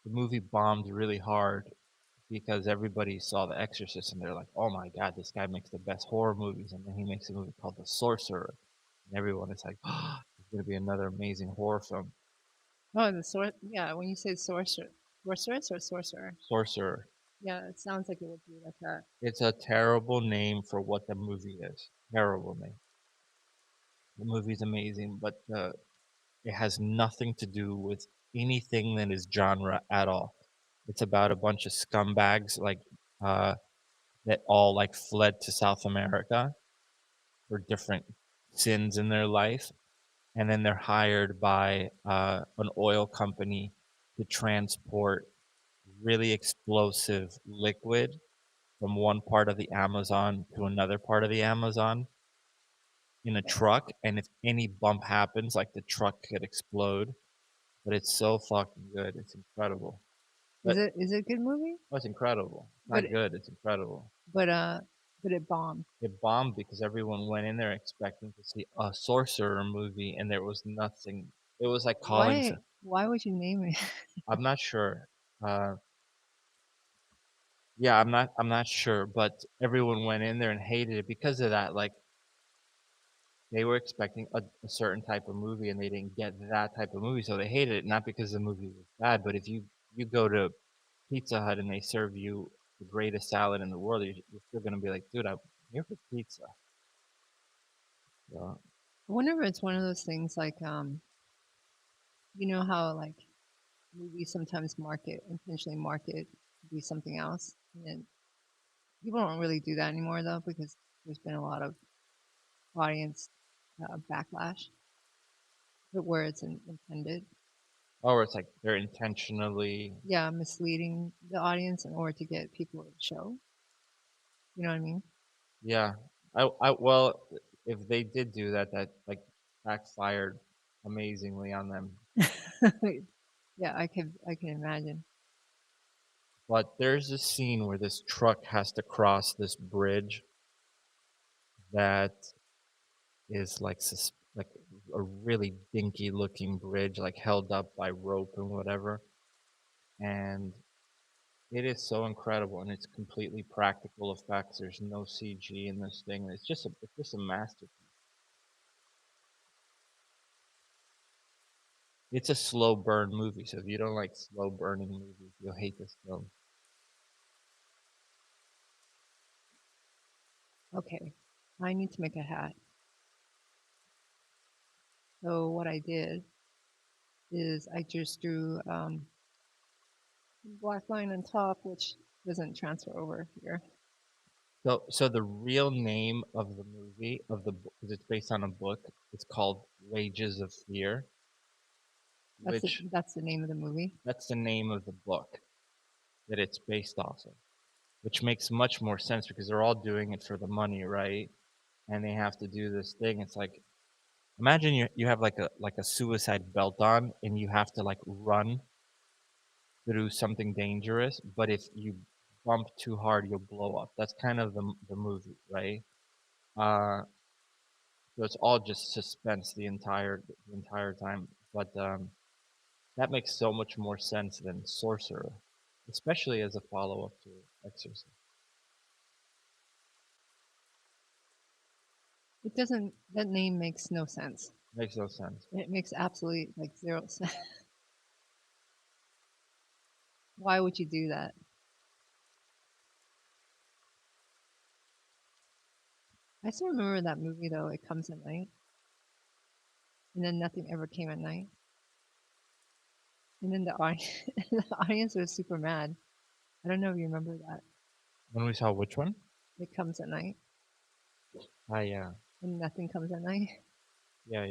the movie bombed really hard because everybody saw The Exorcist and they're like, "Oh my God, this guy makes the best horror movies," and then he makes a movie called The Sorcerer, and everyone is like, "Oh, it's gonna be another amazing horror film." Oh, the sort. Yeah, when you say sorceress or sorcerer. Sorcerer. Yeah, it sounds like it would be like a. It's a terrible name for what the movie is. Terrible name. The movie's amazing, but it has nothing to do with anything that is genre at all. It's about a bunch of scumbags uh, that all like fled to South America for different sins in their life, and then they're hired by an oil company to transport really explosive liquid from one part of the Amazon to another part of the Amazon in a truck, and if any bump happens, like the truck could explode. But it's so fucking good. It's incredible. But Is it a good movie? oh, it's incredible. It's But not good. It's incredible. but uh but it bombed. It bombed because everyone went in there expecting to see a sorcerer movie, and there was nothing. It was like calling. Why would you name it? I'm not sure. Uh, yeah, I'm not sure, but everyone went in there and hated it because of that. Like they were expecting a certain type of movie, and they didn't get that type of movie, so they hated it. Not because the movie was bad, but if you go to Pizza Hut and they serve you the greatest salad in the world, you're still gonna be like, dude, I'm here for pizza. So, I wonder if it's one of those things like you know how like movies sometimes intentionally market to be something else, and then people don't really do that anymore though because there's been a lot of audience backlash, but where it's intended. or it's like they're intentionally. Yeah, misleading the audience in order to get people to the show. You know what I mean? Yeah, well, if they did do that, that like backfired amazingly on them. Yeah, I can imagine. But there's a scene where this truck has to cross this bridge that is like a really dinky looking bridge, like held up by rope and whatever. and it is so incredible, and it's completely practical effects. There's no CG in this thing. It's just a masterpiece. It's a slow burn movie, so if you don't like slow burning movies, you'll hate this film. Okay, I need to make a hat. So what I did is I just drew black line on top, which doesn't transfer over here. So the real name of the movie because it's based on a book, it's called Wages of Fear, which That's the name of the movie. that's the name of the book that it's based off of, which makes much more sense because they're all doing it for the money, right? And they have to do this thing. It's like imagine you have like a suicide belt on and you have to like run through something dangerous, but if you bump too hard, you'll blow up. That's kind of the movie, right? Uh, so it's all just suspense the entire time. But that makes so much more sense than Sorcerer, especially as a follow-up to Exorcist. It doesn't. That name makes no sense. Makes no sense. It makes absolutely like zero sense. Why would you do that? I still remember that movie though. It Comes at Night, and then nothing ever came at night. And then the audience, the audience was super mad. I don't know if you remember that. When we saw which one? It Comes at Night, Yeah, and nothing comes at night. yeah.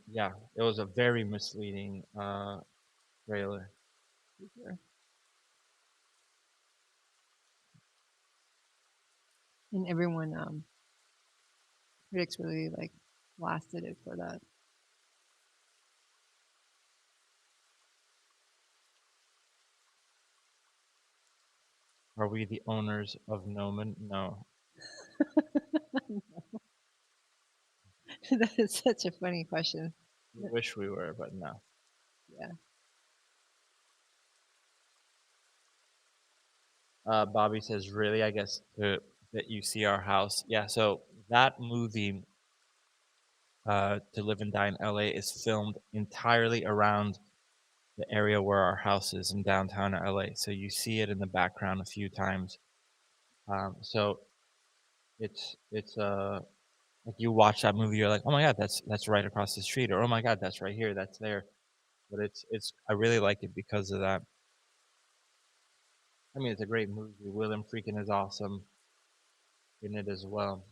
Yeah, it was a very misleading trailer. Sure. And everyone, critics really like blasted it for that. Are we the owners of Gnomon? No. That is such a funny question. We wish we were, but no. Yeah. Bobby says, really? I guess that you see our house. Yeah, so that movie, To Live and Die in LA, is filmed entirely around the area where our house is in downtown LA. So you see it in the background a few times. So it's like you watch that movie, you're like, oh my god, that's right across the street, or oh my god, that's right here, that's there. But it's I really like it because of that. I mean, it's a great movie. William Freakin is awesome in it as well.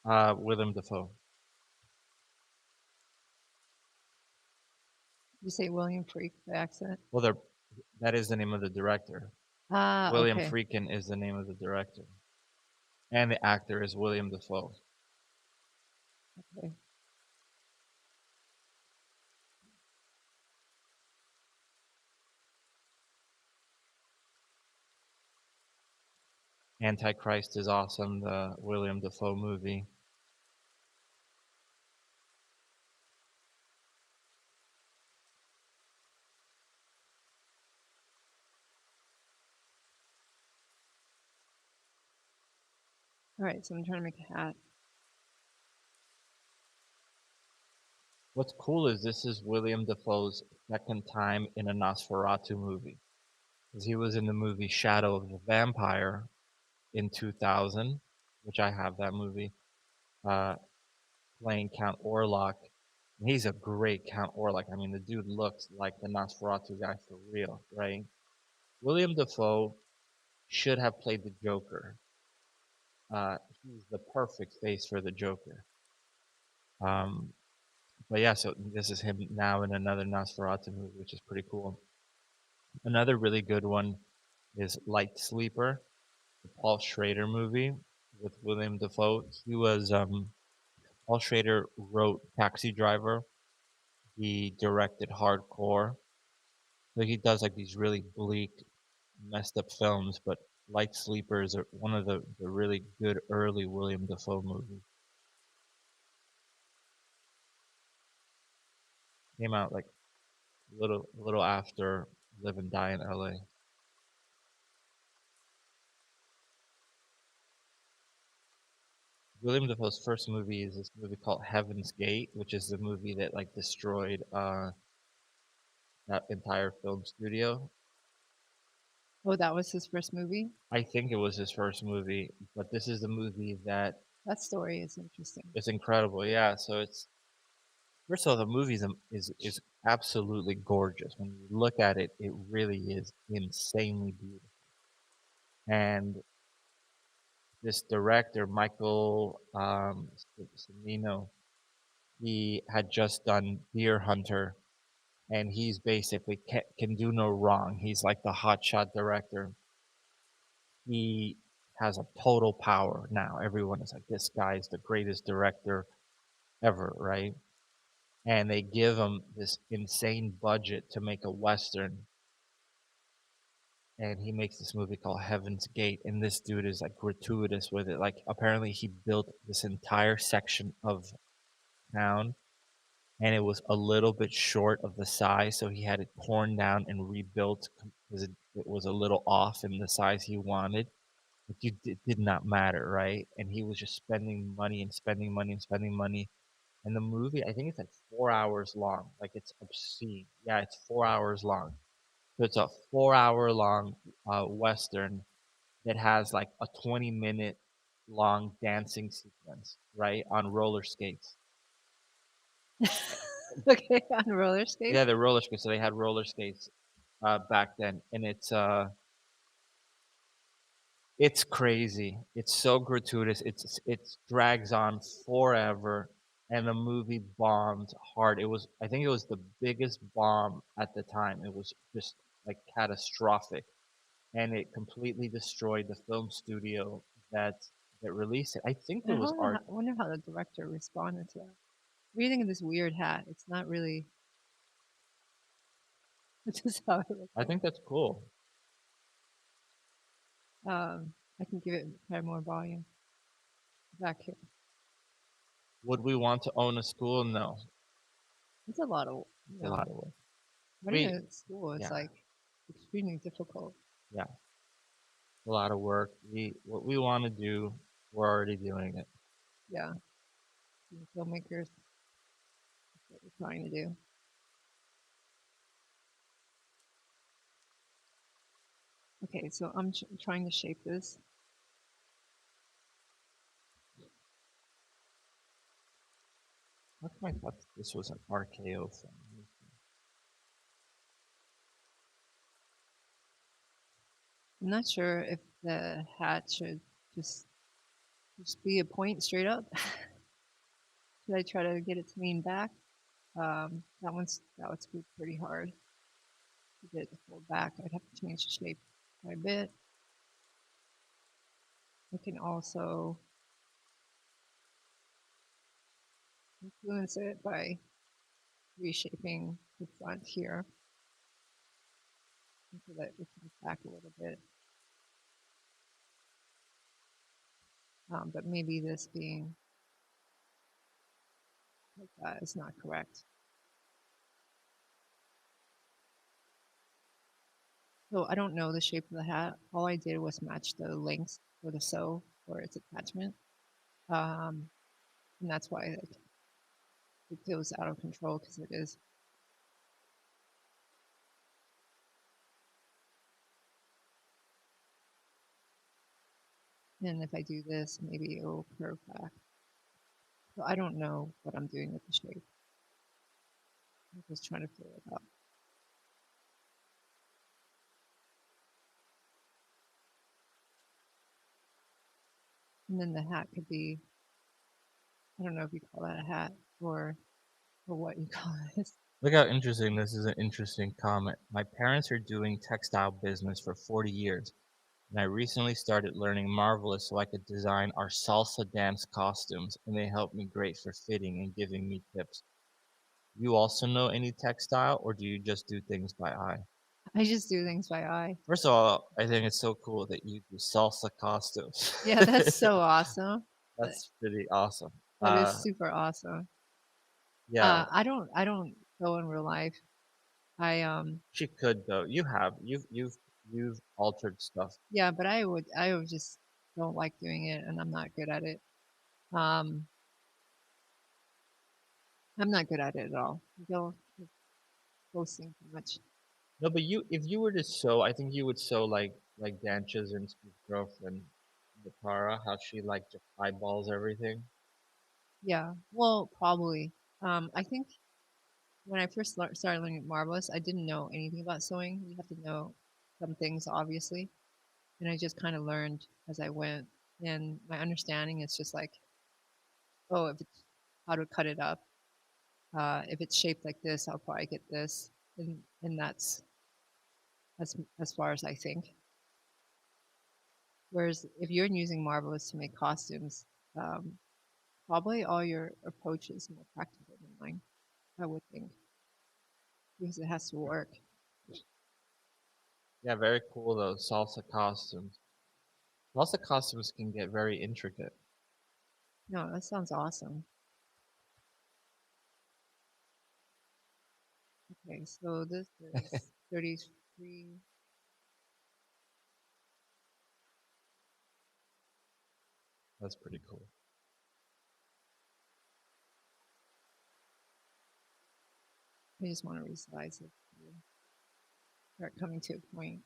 Willem Dafoe. You say William Freak by accident? Well, that is the name of the director. Ah, William okay. Freakin is the name of the director, and the actor is William Dafoe. Okay. Antichrist is awesome. The William Dafoe movie. All right, so I'm trying to make a hat. What's cool is this is William Dafoe's second time in a Nosferatu movie. Because he was in the movie Shadow of the Vampire in 2000, which I have that movie, uh, playing Count Orlok. And he's a great Count Orlok. I mean, the dude looks like the Nosferatu guy for real, right? William Dafoe should have played the Joker. He's the perfect face for the Joker. Um, but yeah, so this is him now in another Nosferatu movie, which is pretty cool. Another really good one is Light Sleeper, the Paul Schrader movie with William Dafoe. He was Paul Schrader wrote Taxi Driver. He directed Hardcore. So he does like these really bleak, messed up films. But Light Sleeper is one of the really good early William Dafoe movies. Came out like a little after Live and Die in LA. William Dafoe's first movie is this movie called Heaven's Gate, which is the movie that like destroyed that entire film studio. Oh, that was his first movie? I think it was his first movie, but this is the movie that That story is interesting. is incredible. Yeah, so it's first of all, the movie is absolutely gorgeous. When you look at it, it really is insanely beautiful. And this director, Michael Cimino, he had just done Deer Hunter, and he's basically can do no wrong. He's like the hotshot director. He has a total power now. Everyone is like, this guy's the greatest director ever, right? And they give him this insane budget to make a Western. And he makes this movie called Heaven's Gate. And this dude is like gratuitous with it. Like, apparently, he built this entire section of town, and it was a little bit short of the size. So he had it torn down and rebuilt because it was a little off in the size he wanted. It did not matter, right? And he was just spending money and spending money and spending money. And the movie, I think it's like 4 hours long. Like, it's obscene. Yeah, it's 4 hours long. So it's a 4 hour long Western that has like a 20-minute long dancing sequence, right? On roller skates. Okay, on roller skates? Yeah, they're roller skates. So they had roller skates back then. And it's crazy. It's so gratuitous. It drags on forever, and the movie bombed hard. I think it was the biggest bomb at the time. It was just like catastrophic, and it completely destroyed the film studio that released it. I think I there was art. wonder how the director responded to that. Reading in this weird hat, it's not really it's just how it looks I like. think that's cool. I can give it kind of more volume back here. Would we want to own a school? No, It's a lot of it's a lot of work. running a school is yeah. like extremely difficult. Yeah, a lot of work. What we want to do, we're already doing it. Yeah, the filmmakers, that's what we're trying to do. Okay, so I'm trying to shape this. How come I thought this was an RKO film? I'm not sure if the hat should just be a point straight up. Should I try to get it to lean back? That would be pretty hard to get it to fold back. I'd have to change the shape quite a bit. I can also influence it by reshaping the front here so that it comes back a little bit. But maybe this being like that is not correct. So I don't know the shape of the hat. All I did was match the length for the sew for its attachment. And that's why it feels out of control, because it is. And if I do this, maybe it will curve back. So I don't know what I'm doing with the shape. I'm just trying to figure it out. And then the hat could be, I don't know if you call that a hat or what you call this. Look how interesting this is. An interesting comment. My parents are doing textile business for 40 years, and I recently started learning Marvelous so I could design our salsa dance costumes, and they helped me great for fitting and giving me tips. You also know any textile, or do you just do things by eye? I just do things by eye. First of all, I think it's so cool that you do salsa costumes. Yeah, that's so awesome. That's pretty awesome. That is super awesome. Yeah, I don't sew in real life. I She could though. You've altered stuff. yeah, but I would just don't like doing it, and I'm not good at it. Um, I'm not good at it at all. Go posting too much. No, but if you were to sew, I think you would sew like Dan Chizinski's girlfriend, Tara, how she like just eyeballs everything. Yeah, well, probably. I think when I first started learning Marvelous, I didn't know anything about sewing. You have to know some things, obviously, and I just kind of learned as I went. And my understanding is just like, oh, if it's how to cut it up. If it's shaped like this, I'll probably get this, and that's as far as I think. Whereas if you're using Marvelous to make costumes, um, probably all your approach is more practical than mine, I would think, because it has to work. Yeah, very cool though. Salsa costumes. Salsa costumes can get very intricate. No, that sounds awesome. Okay, so this is 33. That's pretty cool. I just want to resize it to start coming to a point.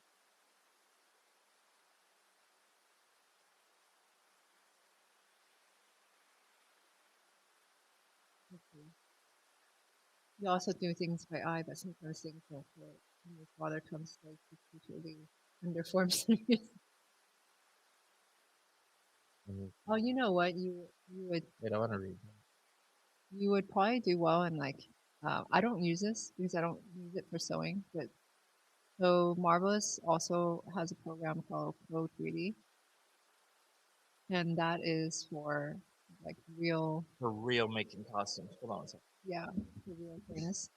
Okay. You also do things by eye, but sometimes things don't fit. And your father comes like usually under forms. Oh, you know what? Wait, I want to read that. You would probably do well in like I don't use this because I don't use it for sewing, but so Marvelous also has a program called Pro 3D, and that is for like real, For real making costumes. Hold on a second. yeah, for real things.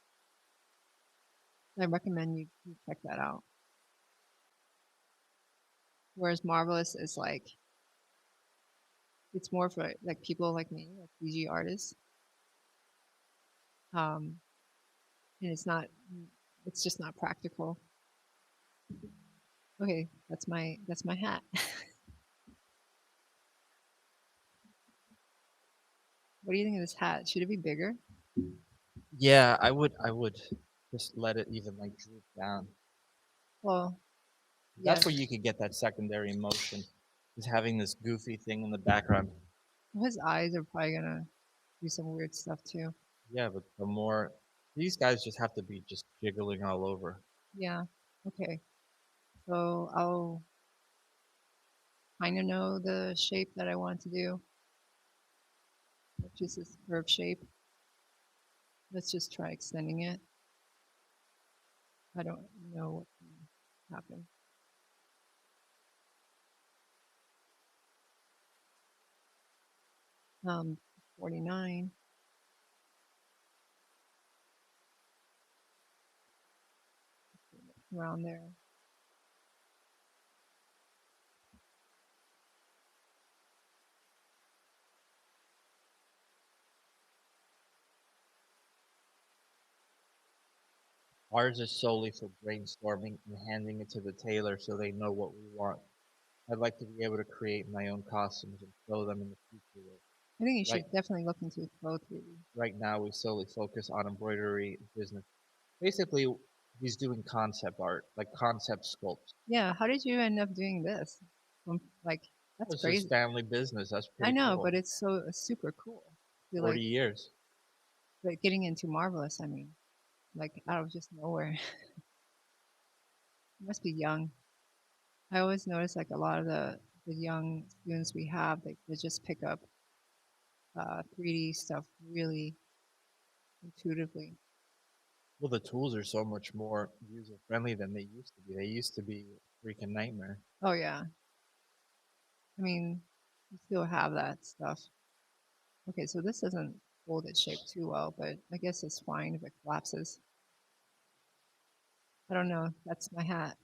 I recommend you check that out. Whereas Marvelous is like it's more for like people like me, like CG artists. Um, and it's just not practical. Okay, that's my hat. What do you think of this hat? Should it be bigger? Yeah, I would just let it even like droop down. Well, That's yes. where you could get that secondary motion. Is having this goofy thing in the background. His eyes are probably gonna do some weird stuff too. Yeah, but the more these guys just have to be just jiggling all over. Yeah. Okay. So I'll kind of know the shape that I want to do, which is this curve shape. Let's just try extending it. I don't know what can happen. 49. Around there. Ours is solely for brainstorming and handing it to the tailor so they know what we want. I'd like to be able to create my own costumes and show them in the future. I think you Right, should definitely look into both really. right now, we solely focus on embroidery business. Basically, he's doing concept art, like concept sculpts. Yeah. How did you end up doing this? Like that's It's his crazy. family business. That's I pretty know, cool. but it's super cool. You're 40 like, years. but getting into Marvelous. I mean, like out of just nowhere. You must be young. I always notice like a lot of the young students we have, they just pick up 3D stuff really intuitively. Well, the tools are so much more user friendly than they used to be. They used to be a freaking nightmare. Oh yeah, I mean, you still have that stuff. Okay, so this doesn't hold its shape too well, but I guess it's fine if it collapses. I don't know. That's my hat.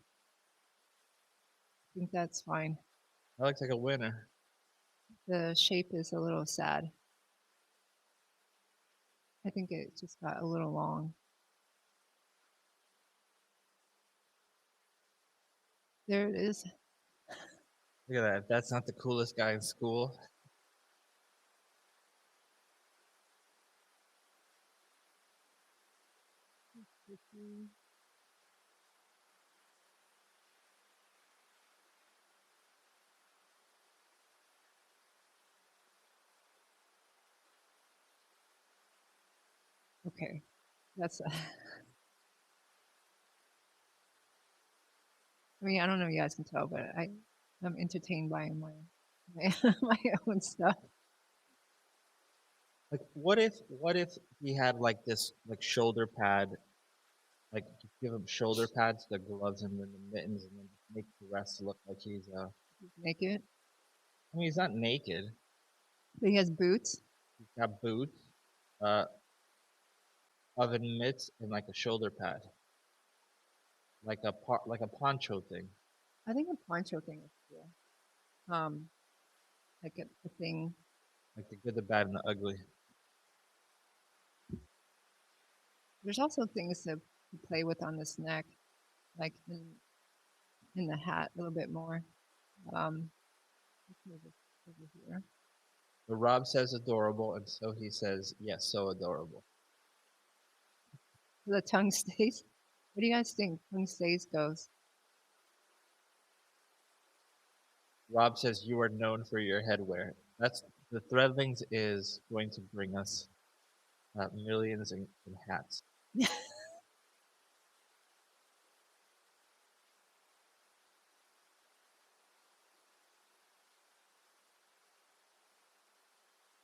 I think that's fine. That looks like a winner. The shape is a little sad. I think it just got a little long. There it is. Look at that. If that's not the coolest guy in school. Okay, that's. I mean, I don't know if you guys can tell, but I'm entertained by my my own stuff. Like, what if he had like this like shoulder pad, like you give him shoulder pads, the gloves, and then the mittens, and then make the rest look like he's Naked. I mean, he's not naked. But he has boots. He's got boots, uh, oven mitts, and like a shoulder pad, like a poncho thing. I think a poncho thing is cool. Like a thing. Like the good, the bad, and the ugly. There's also things to play with on this neck, like in the hat a little bit more. Let's move it over here. But Rob says adorable, and so he says, yes, so adorable. The tongue stays. What do you guys think? Tongue stays goes. Rob says you are known for your headwear. That's the Threadlings is going to bring us millions in hats.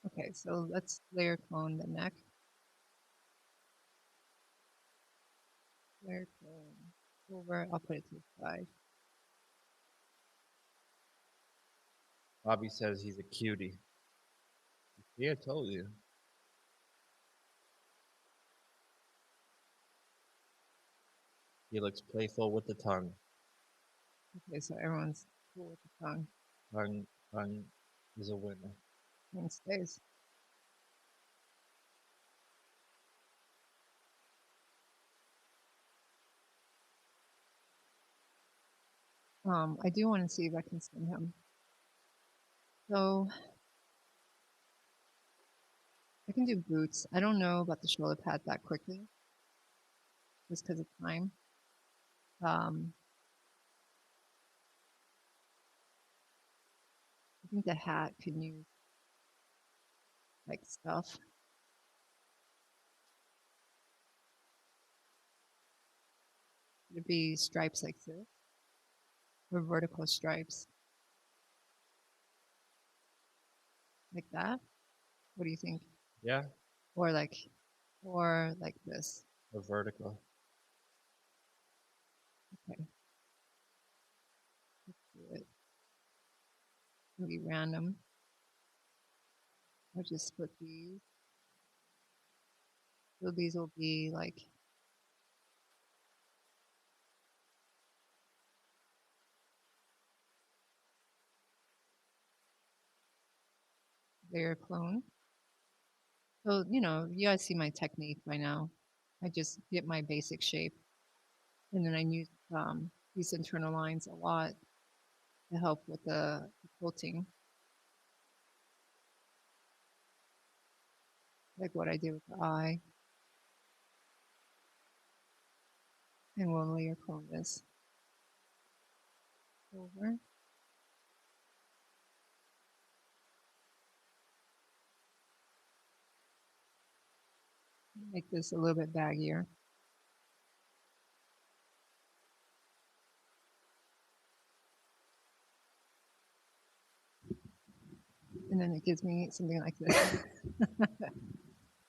Okay, so let's layer clone the neck. Layer clone over. I'll put it to the side. Bobby says he's a cutie. Yeah, I told you. He looks playful with the tongue. Okay, so everyone's cool with the tongue. Tongue is a winner. Tongue stays. I do want to see if I can skin him. So I can do boots. I don't know about the shoulder pad that quickly, just because of time. I think the hat could use like stuff. It'd be stripes like this, or vertical stripes like that. What do you think? Yeah, Or like this. a vertical. Okay, let's do it. It'll be random. I'll just split these. So these will be like layer clone. So, you know, you guys see my technique by now. I just get my basic shape. And then I use these internal lines a lot to help with the quilting. Like what I did with the eye. And we'll layer clone this over. Make this a little bit baggier. And then it gives me something like this.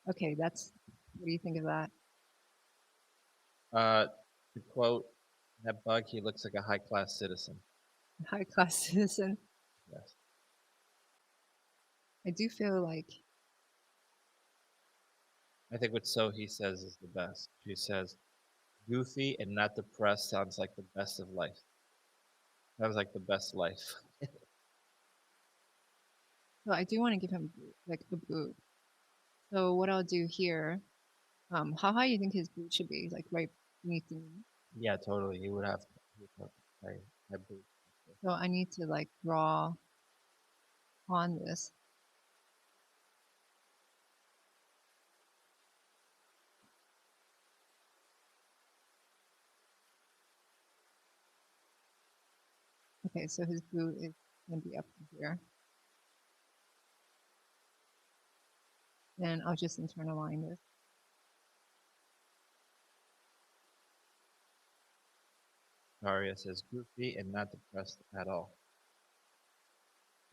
Okay, what do you think of that? To quote that bug, he looks like a high-class citizen. High class citizen. Yes. I do feel like I think what So he says is the best. She says, goofy and not depressed sounds like the best of life. Sounds like the best life. well, I do want to give him like a boot. So what I'll do here, how high do you think his boot should be? Like right beneath the knee? Yeah, totally. He would have to play my boot. So I need to like draw on this. Okay, so his boot is going to be up here. Then I'll just internalize this. Daria says goofy and not depressed at all.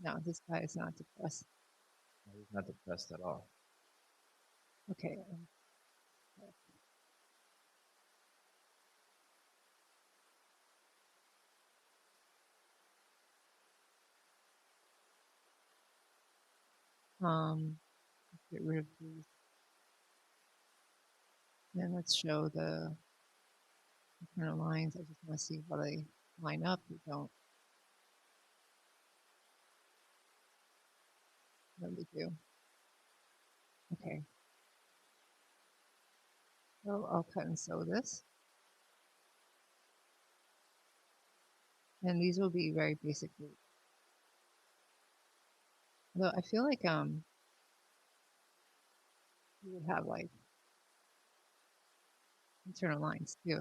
No, this guy is not depressed. No, he's not depressed at all. Okay. Let's get rid of these. Then let's show the internal lines. I just want to see how they line up. They don't. No, they do. Okay. So I'll cut and sew this. And these will be very basic boots. Although I feel like you would have like internal lines too.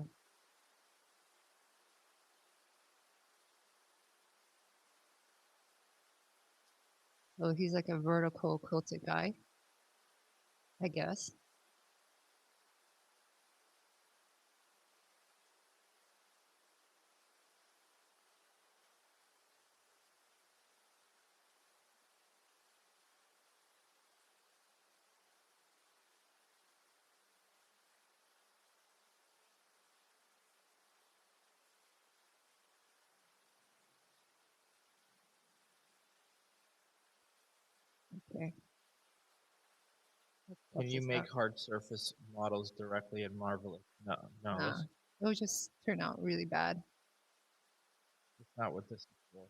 So he's like a vertical quilted guy, I guess. Okay. Can you make hard surface models directly in Marvelous? No, Nah, it'll just turn out really bad. it's not what this is for.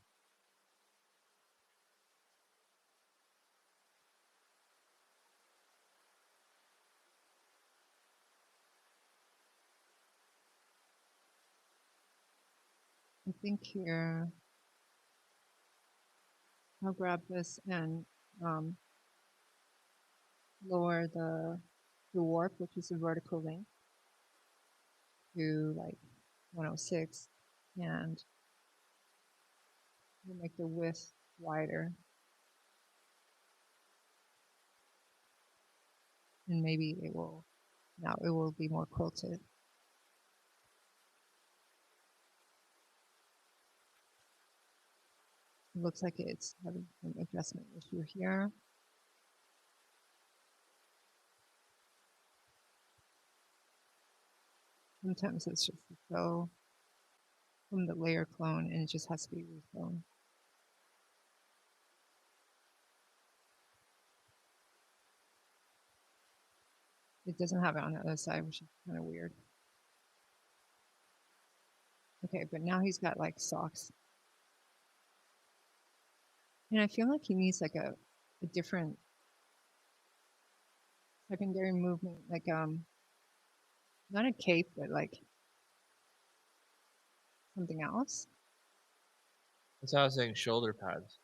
I think here, I'll grab this and lower the warp, which is a vertical link, to like 106, and we'll make the width wider. And maybe it will, now it will be more quilted. It looks like it's having some adjustment issue here. Sometimes it's just so from the layer clone and it just has to be reflown. It doesn't have it on the other side, which is kind of weird. Okay, but now he's got like socks. And I feel like he needs like a different secondary movement, like not a cape, but like something else. That's how I was saying shoulder pads.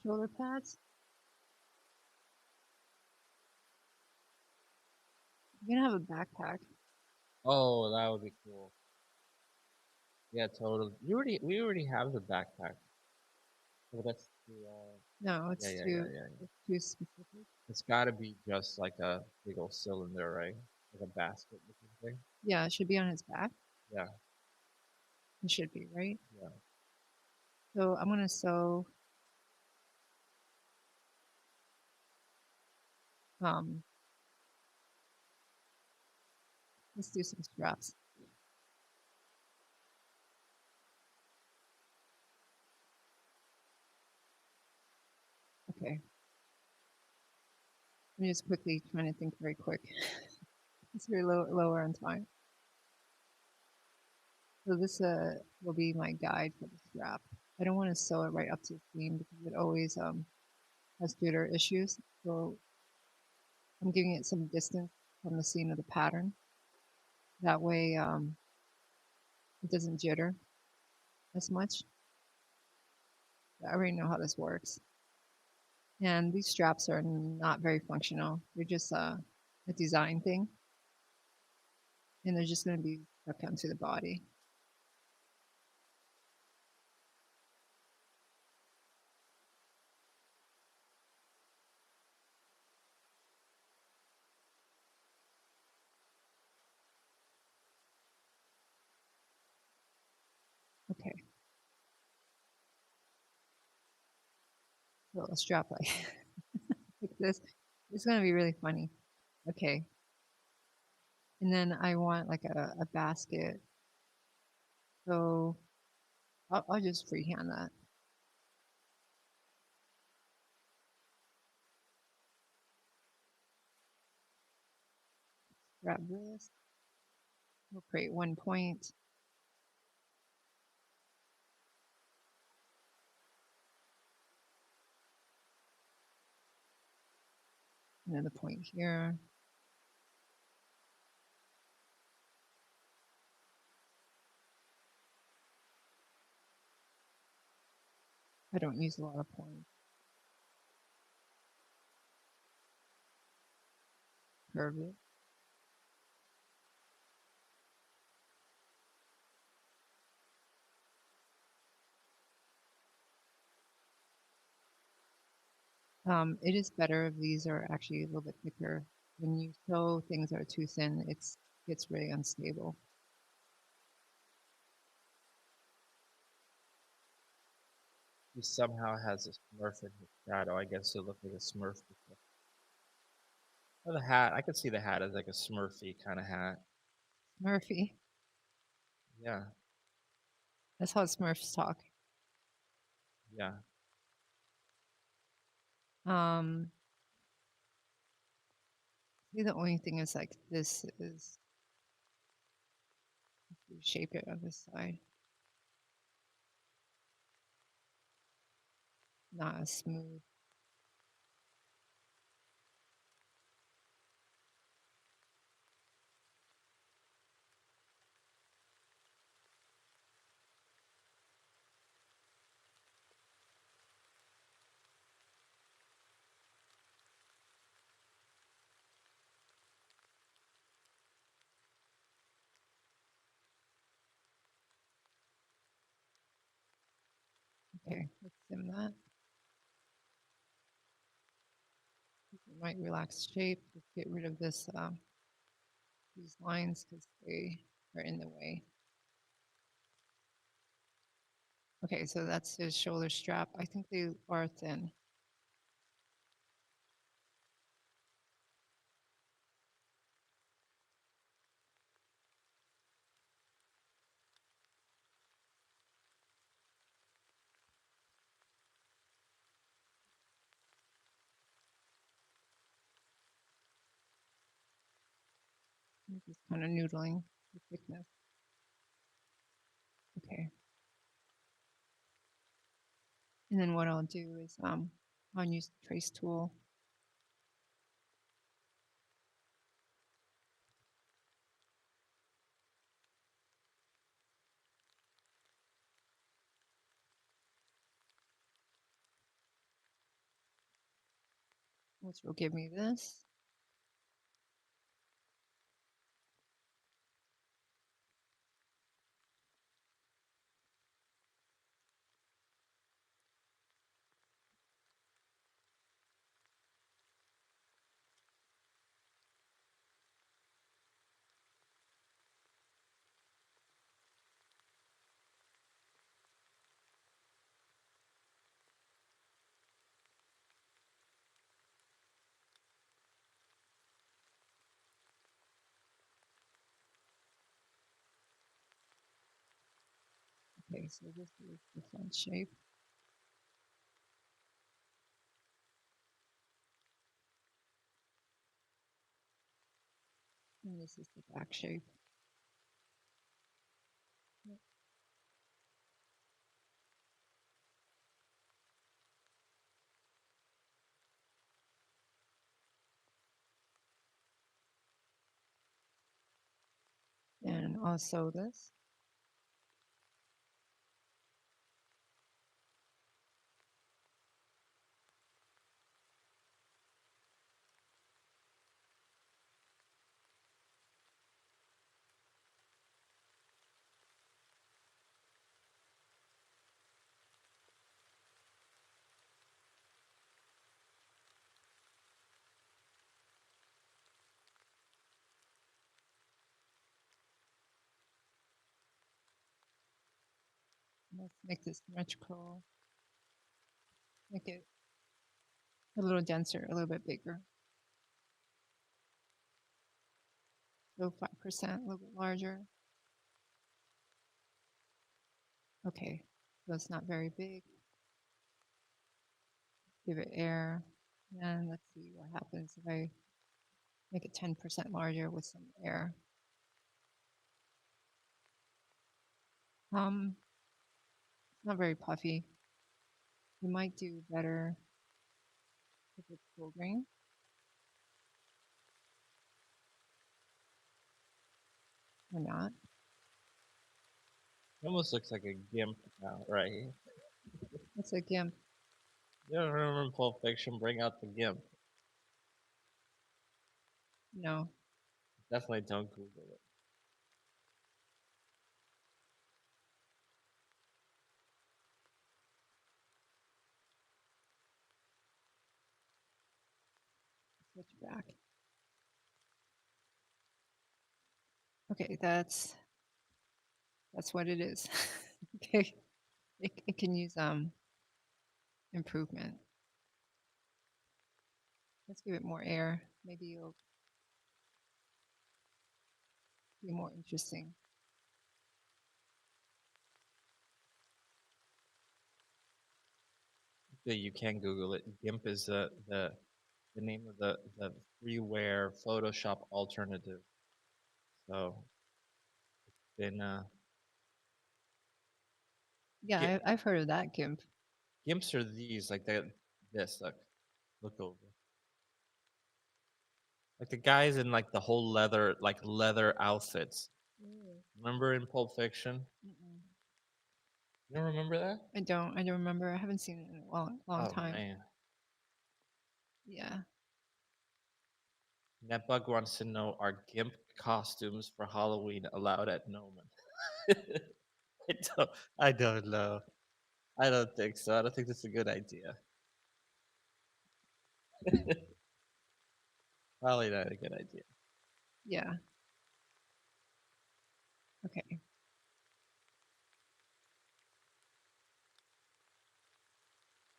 Shoulder pads. You're gonna have a backpack. Oh, that would be cool. Yeah, totally. We already have the backpack. Oh, that's too, No, it's yeah. it's too specific. It's got to be just like a big old cylinder, right? Like a basket looking thing. Yeah, it should be on his back. Yeah. It should be, right? Yeah. So I'm gonna sew let's do some straps. Okay. I'm just quickly trying to think very quick. It's very lower on time. So this will be my guide for the strap. I don't want to sew it right up to the seam because it always has jitter issues. So I'm giving it some distance from the seam of the pattern. That way it doesn't jitter. as much. I already know how this works. And these straps are not very functional. They're just a design thing. And they're just going to be stuck onto the body. Okay. So a strap like, like this. It's going to be really funny. Okay. And then I want like a basket. So I'll just freehand that. Grab this. We'll create 1 point. And then the point here. I don't use a lot of points. Curve it. It is better if these are actually a little bit thicker. When you sew things that are too thin, gets really unstable. He somehow has a Smurf in his shadow. I guess it looked like a Smurf before. Oh, the hat. I could see the hat as like a Smurfy kind of hat. Murphy. Yeah, That's how Smurfs talk. yeah. See, the only thing is like this is shape it on this side. Not as smooth. Okay, let's sim that. It might relax shape. Let's get rid of this these lines because they are in the way. Okay, so that's his shoulder strap. I think they are thin. Just kind of noodling the thickness. Okay. And then what I'll do is I'll use the trace tool. Which will give me this. Okay, so this is the front shape. And this is the back shape. And I'll sew this. Let's make this symmetrical. Make it a little denser, a little bit bigger. Go 5%, a little bit larger. Okay, so it's not very big. Give it air. And let's see what happens if I make it 10% larger with some air. It's not very puffy. You might do better if it's full grain or not. It almost looks like a GIMP now, right? It's a GIMP. You don't remember in Pulp Fiction? Bring out the GIMP. No, Definitely don't Google it. switch back. Okay, that's what it is. Okay, it can use improvement. Let's give it more air. Maybe it'll be more interesting. Yeah, you can Google it. GIMP is the name of the freeware Photoshop alternative. So it's been Yeah, I've heard of that GIMP. GIMPs are these like this look over. Like the guys in like the whole leather outfits. Remember in Pulp Fiction? You don't remember that? I don't remember. I haven't seen it in a long Oh time. man. Yeah. Netbug wants to know, are GIMP costumes for Halloween allowed at Gnomon? I don't know. I don't think so. I don't think that's a good idea. Probably not a good idea. Yeah. Okay.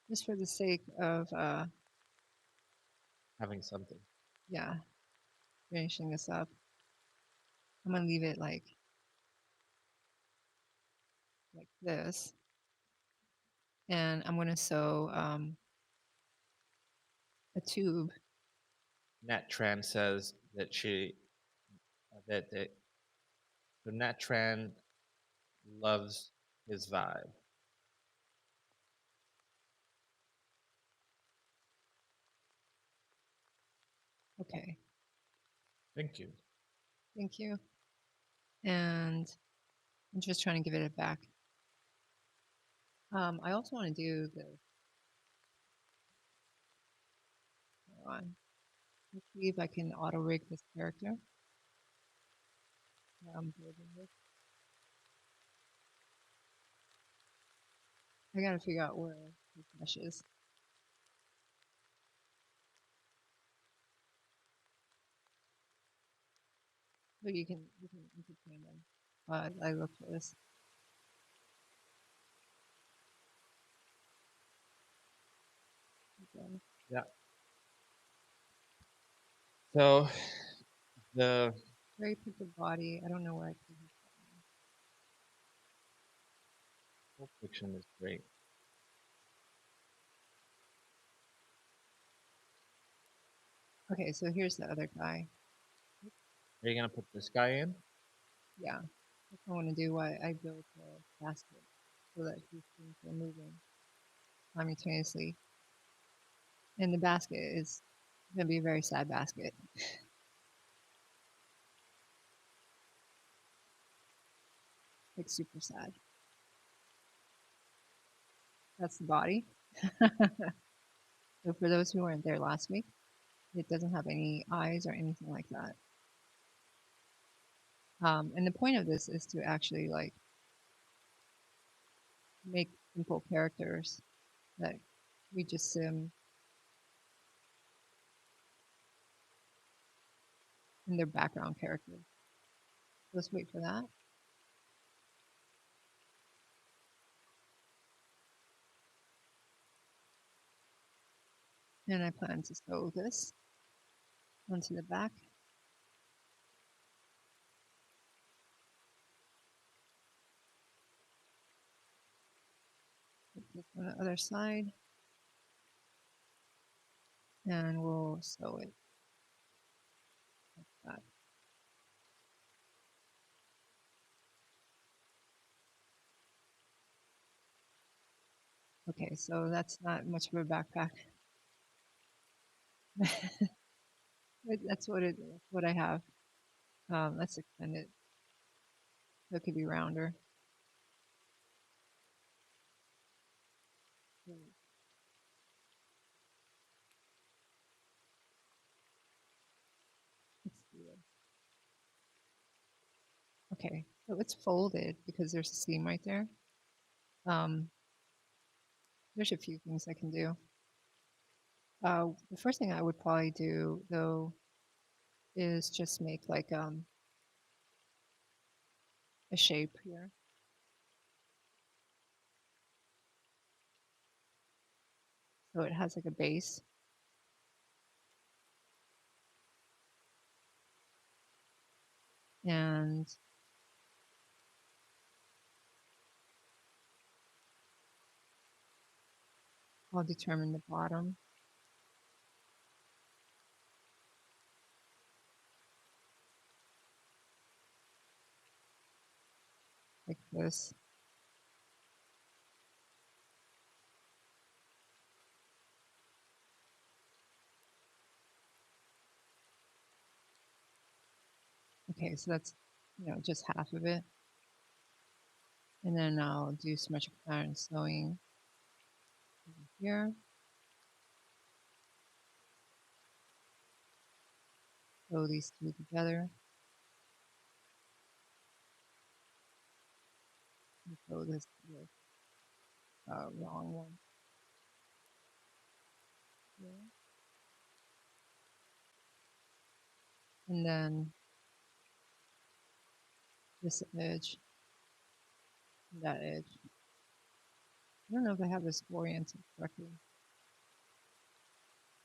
Just for the sake of Having something. yeah, finishing this up, I'm gonna leave it like this, and I'm gonna sew a tube. Nat Tran says that so Nat Tran loves his vibe. Okay. Thank you. Thank you. And I'm just trying to give it a back. I also want to do the. Hold on. Let's see if I can auto rig this character. I'm building this. I gotta figure out where this mesh is. But you can entertain them. I look for this. Okay. Yeah. So the Very put the body. I don't know where I put it. Pulp Fiction is great. Okay, so here's the other guy. Are you gonna put this guy in? Yeah, that's what I want to do. Why I built a basket so that these things are moving simultaneously. And the basket is gonna be a very sad basket. Like super sad. That's the body. So for those who weren't there last week, it doesn't have any eyes or anything like that. And the point of this is to actually like make simple characters that we just in their background characters. Let's wait for that. And I plan to sew this onto the back. Put this on the other side. And we'll sew it like that. Okay, so that's not much of a backpack. That's what I have. Let's extend it so it could be rounder. Let's do it. Okay, so it's folded because there's a seam right there. There's a few things I can do. The first thing I would probably do though is just make like a shape here. So it has like a base. And I'll determine the bottom. Like this. Okay, so that's, just half of it. And then I'll do symmetric pattern sewing over here. Sew these two together. And sew this with wrong one. Here. And then this edge, and that edge. I don't know if I have this oriented correctly.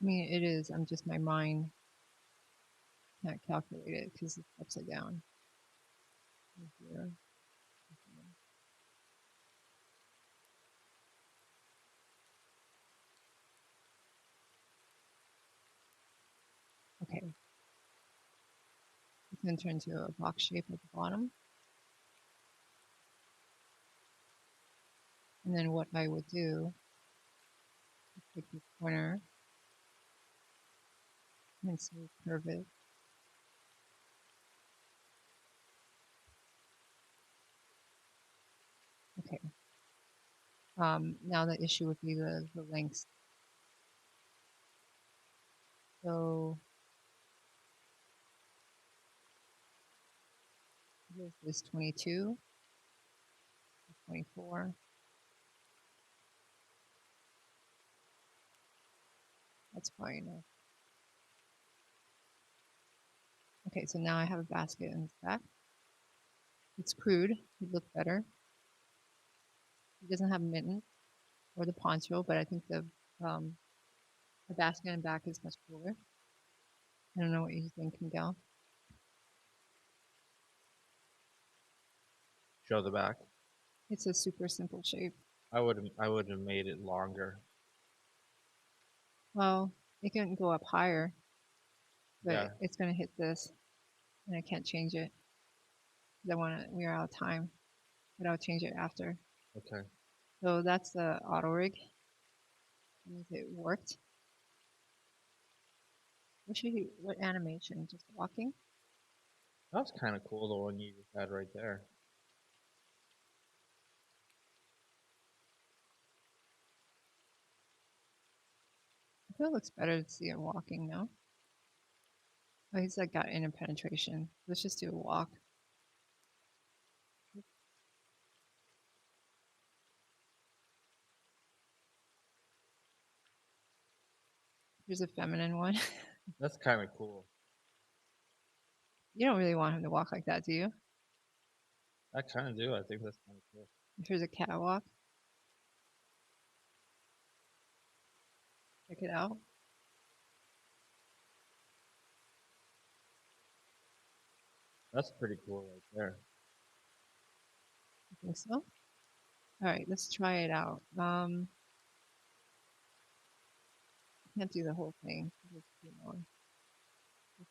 I mean, it is. I'm just, my mind can't calculate it because it's upside down. Here. Okay. It's going to turn into a box shape at the bottom. And then what I would do is take this corner and smooth curve it. Okay. Now the issue would be the length. So here's this 22, 24. That's fine enough. Okay, so now I have a basket in the back. It's crude, it'd look better. It doesn't have mittens or the poncho, but I think the basket in the back is much cooler. I don't know what you think, Miguel. Show the back. It's a super simple shape. I would have made it longer. Well, it can go up higher, but Yeah. it's going to hit this, and I can't change it. We are out of time, but I'll change it after. Okay. So that's the auto rig. That means it worked. What animation? Just walking? That was kind of cool, the one you just had right there. I feel it looks better to see it walking now. Oh, he's like got inner penetration. Let's just do a walk. Here's a feminine one. That's kind of cool. You don't really want him to walk like that, do you? I kind of do. I think that's kind of cool. Here's a catwalk. Check it out. That's pretty cool right there. I think so. All right, let's try it out. Can't do the whole thing. Let's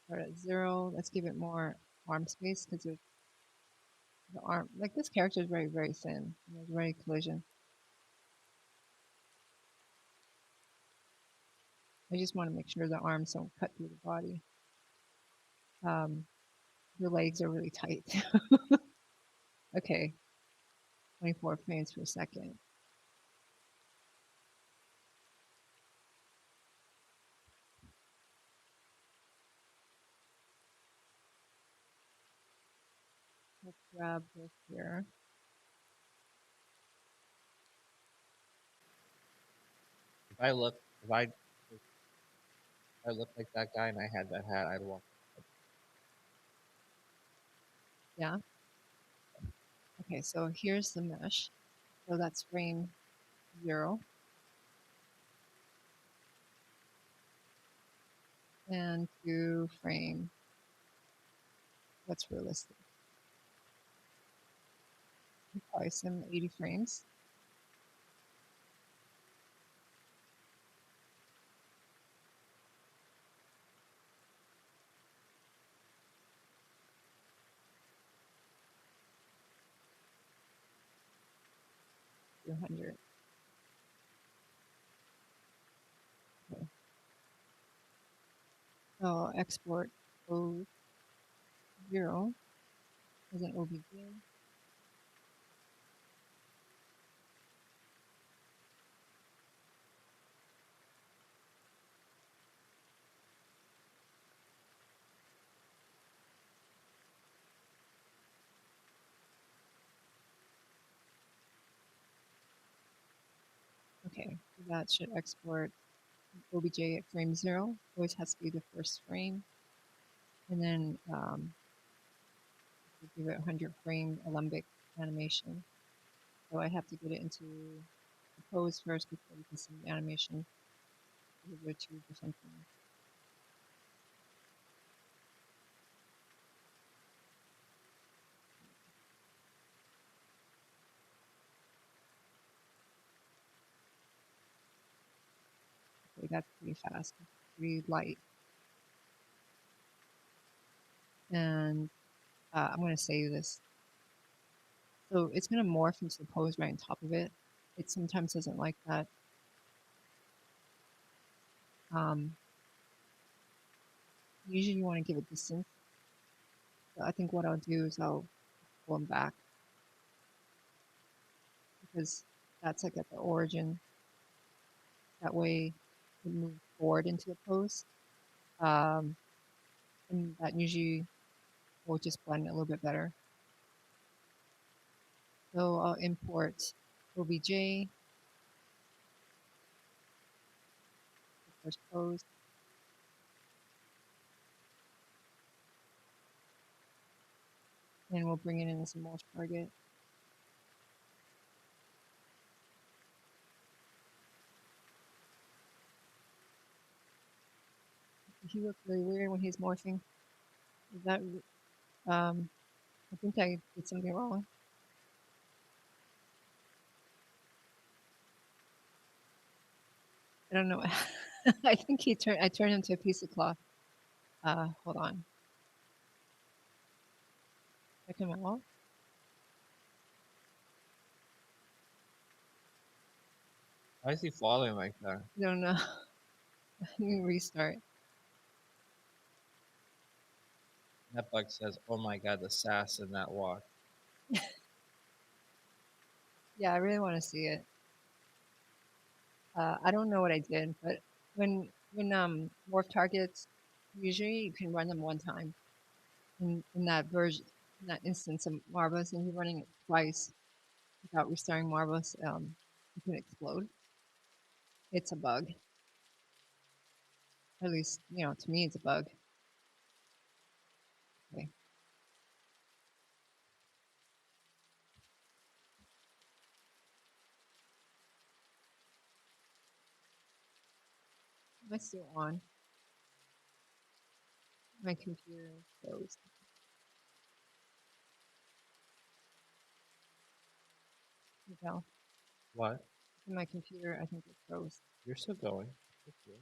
start at 0. Let's give it more arm space because the arm, like this character is very, very thin. There's very collision. I just want to make sure the arms don't cut through the body. The legs are really tight. Okay, 24 frames per second. Let's grab this here. If I looked like that guy and I had that hat, I'd walk. Yeah. Okay, so here's the mesh. So that's frame 0. And to frame what's realistic. Probably some 80 frames. To 100. Okay. So export O0 as an OBJ. Okay, so that should export OBJ at frame 0. Always has to be the first frame. And then give it 100 frame alembic animation. So I have to get it into the pose first before we can see the animation. These are two different things. Okay, that's pretty fast, pretty light. And I'm going to save this. So it's going to morph into the pose right on top of it. It sometimes doesn't like that. Usually you want to give it distance. So I think what I'll do is I'll pull them back because that's like at the origin. That way it moves forward into the pose. And that usually will just blend a little bit better. So I'll import OBJ, the first pose. And we'll bring it in as a morph target. He looks really weird when he's morphing. Is that I think I did something wrong. I don't know. I think I turned him to a piece of cloth. Hold on. Check him out. Why is he falling like that? I don't know. Let me restart. That bug says, "Oh my god, the sass in that walk." Yeah, I really want to see it. I don't know what I did, but when morph targets, usually you can run them one time. In that version, in that instance of Marvelous, and you're running it twice without restarting Marvelous, it can explode. It's a bug. At least, to me, it's a bug. Okay. Am I still on? My computer froze. know, What? in my computer, I think it froze. You're still going. That's good.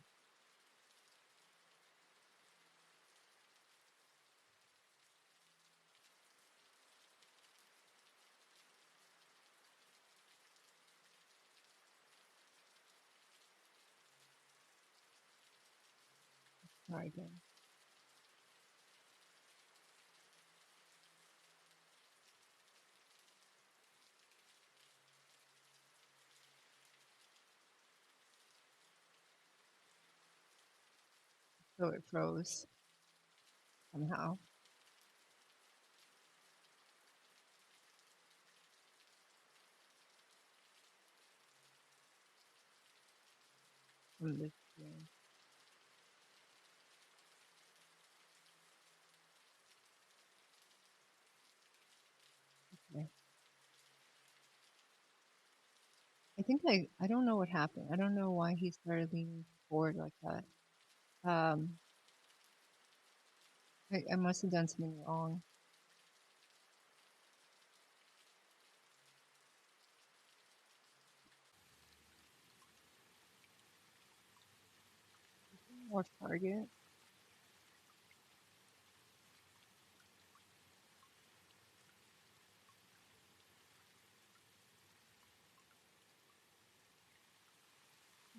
Try again. So it froze somehow. From this screen. Okay. I think I don't know what happened. I don't know why he started leaning forward like that. I must have done something wrong. More target.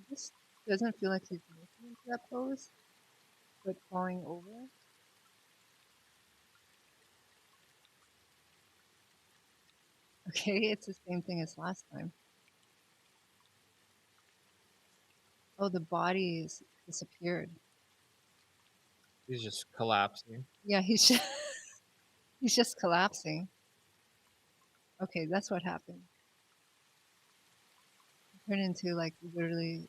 This doesn't feel like he's making into that pose, but falling over. Okay, it's the same thing as last time. Oh, the body's disappeared. He's just collapsing. Yeah, he's just collapsing. Okay, that's what happened. He turned into like literally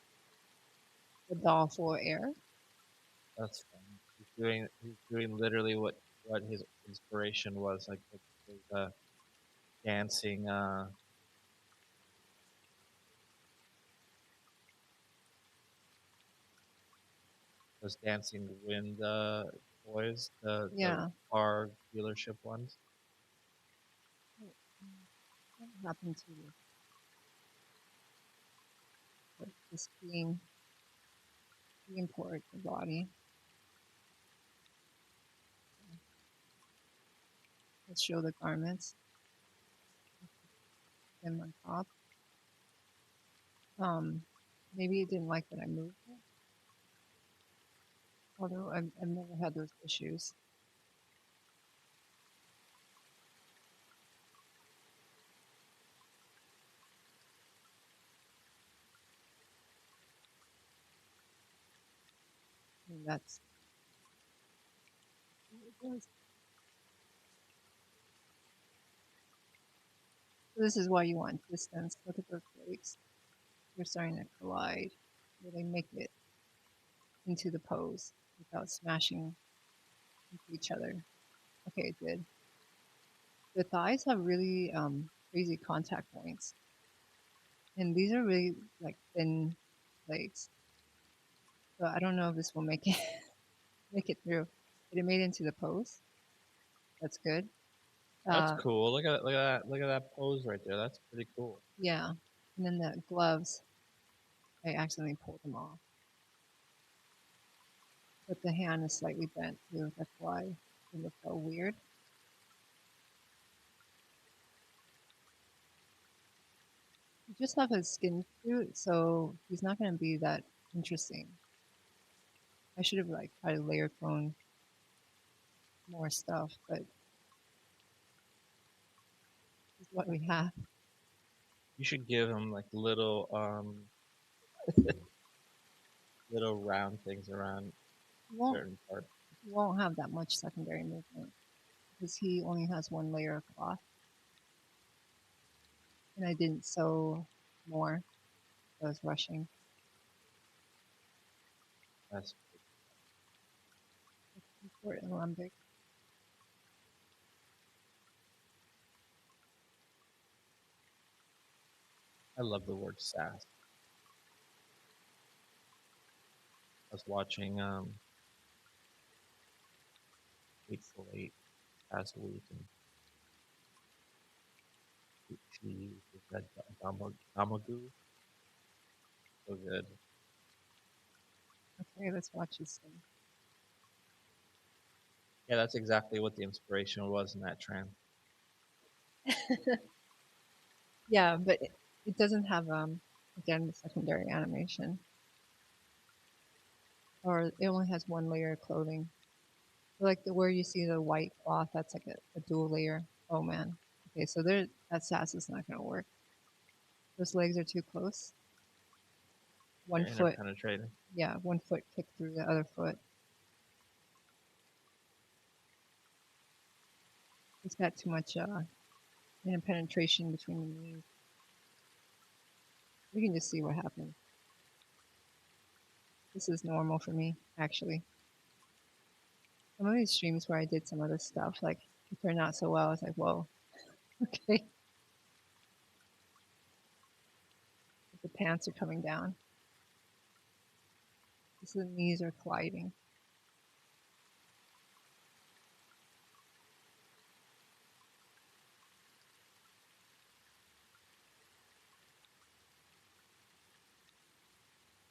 a doll full of air. That's funny. He's doing literally what his inspiration was, like his dancing those dancing wind toys, the Yeah. car dealership ones. What happened to this being poured the body? Let's show the garments. Them on top. Maybe it didn't like that I moved it. Although I've never had those issues. I mean, that's what it does. So this is why you want distance. Look at those legs. They're starting to collide. Where they make it into the pose without smashing into each other. Okay, it did. The thighs have really crazy contact points. And these are really like thin legs. So I don't know if this will make it make it through. But it made it into the pose. That's good. That's Uh, cool. Look at that pose right there. That's pretty cool. yeah. And then the gloves, I accidentally pulled them off. But the hand is slightly bent too. That's why it looks so weird. You just have a skin suit, so he's not going to be that interesting. I should have like tried to layer clone more stuff, but this is what we have. You should give him like little round things around You won't certain parts. you won't have that much secondary movement because he only has one layer of cloth, and I didn't sew more. I was rushing. That's For Olympic. I love the word sass. I was watching Hateful Eight past week, and she uses that Damagu. So good. Okay, let's watch this thing. Yeah, that's exactly what the inspiration was in that Tran. Yeah, but it doesn't have again the secondary animation, or it only has one layer of clothing. Like where you see the white cloth, that's like a dual layer. Oh man. Okay, so there that sass is not gonna work. Those legs are too close. One They're foot, interpenetrating. yeah, one foot kicked through the other foot. It's got too much penetration between the knees. We can just see what happens. This is normal for me, actually. Some of these streams where I did some other stuff, like it turned out so well, I was like, whoa, okay. The pants are coming down. So the knees are colliding.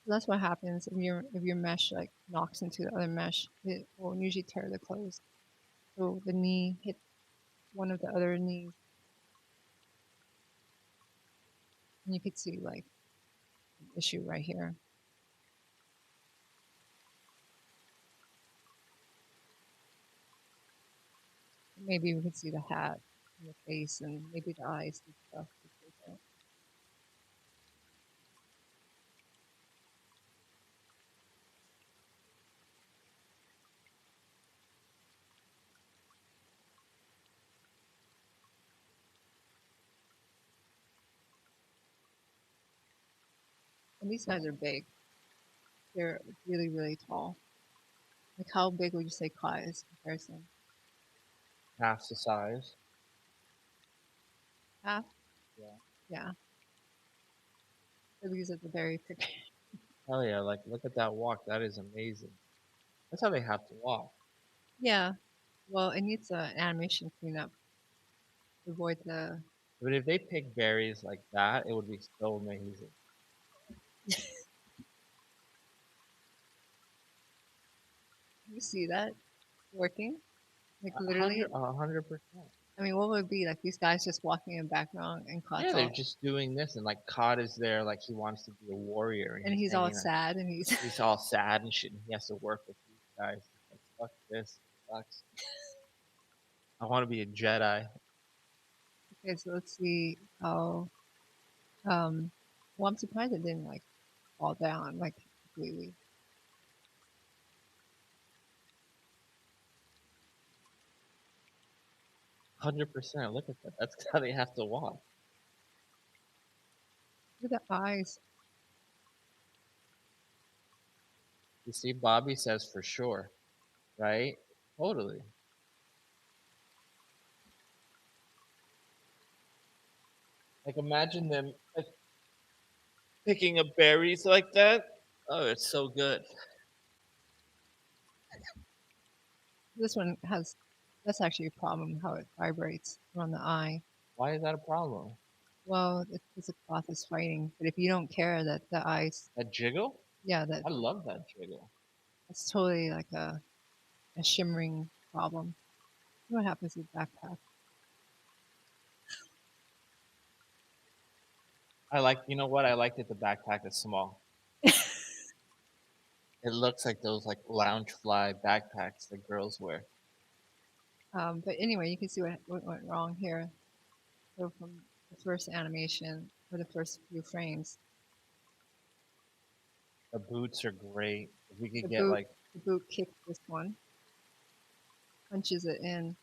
So that's what happens if your mesh like knocks into the other mesh. It will usually tear the clothes. So the knee hit one of the other knees, and you could see like an issue right here. Maybe we could see the hat and the face and maybe the eyes and stuff. And these guys are big. They're really, really tall. Like how big would you say Kai is in comparison? Half the size. Half? Yeah. Yeah. So these are the very picture. Hell yeah, like look at that walk. That is amazing. That's how they have to walk. Yeah. Well, it needs an animation cleanup to avoid the. But if they pick berries like that, it would be so amazing. You see that working? Like A literally. 100%. I mean, what would it be like these guys just walking in the background and Yeah, Kot's they're all, just doing this, and like Cod is there, like he wants to be a warrior, and and he's he's all hanging. sad and he's. He's all sad and shit, and he has to work with these guys. He's like, fuck this, sucks. I want to be a Jedi. Okay, so let's see how. Well, I'm surprised it didn't like fall down like completely. 100%. Look at that. That's how they have to walk. Look at the eyes. You see, Bobby says for sure, right? Totally. Like imagine them like picking up berries like that. Oh, it's so good. This one has. That's actually a problem how it vibrates around the eye. Why is that a problem? Well, it's because the cloth is fighting. But if you don't care that the eyes, That jiggle? yeah, that I love that jiggle. that's totally like a shimmering problem. What happens with backpack? I like, you know what? I like that the backpack is small. It looks like those like lounge fly backpacks that girls wear. But anyway, you can see what went wrong here. So from the first animation or the first few frames, The boots are great. If we the could get boot like the boot kicked this one, punches it in.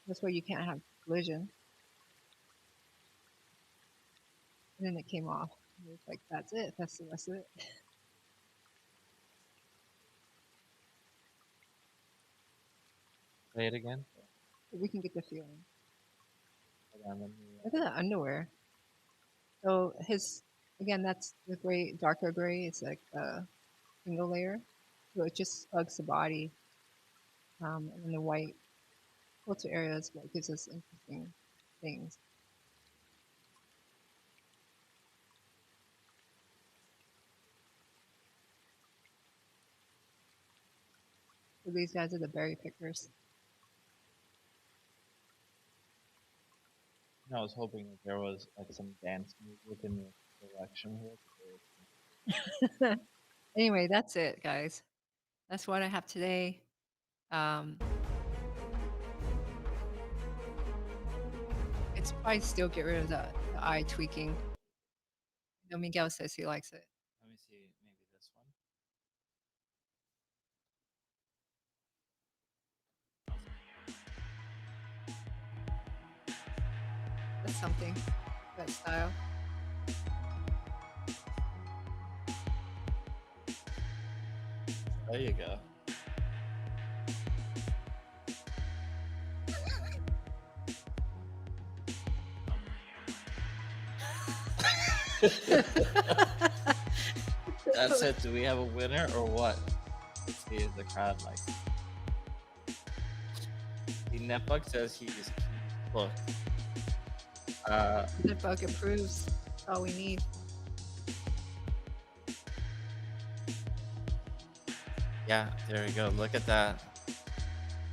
That's why you can't have collision. And then it came off. And it's like that's it. That's the rest of it. say it again. But we can get the feeling. Hold on, let me, Look at that underwear. So his again, that's the gray, darker gray. It's like a single layer, so it just hugs the body, and then the white filter area is what gives us interesting things. So these guys are the berry pickers. I was hoping that there was like some dance music in the selection here. Anyway, that's it, guys. That's what I have today. It's probably still get rid of the eye tweaking. No, Miguel says he likes it. Let me see, maybe this one. That's something. That style. There you go. That's it. Do we have a winner or what? Let's see if the crowd likes it. The Netbug says he is look. Netbug approves. That's all we need. Yeah, there we go. Look at that.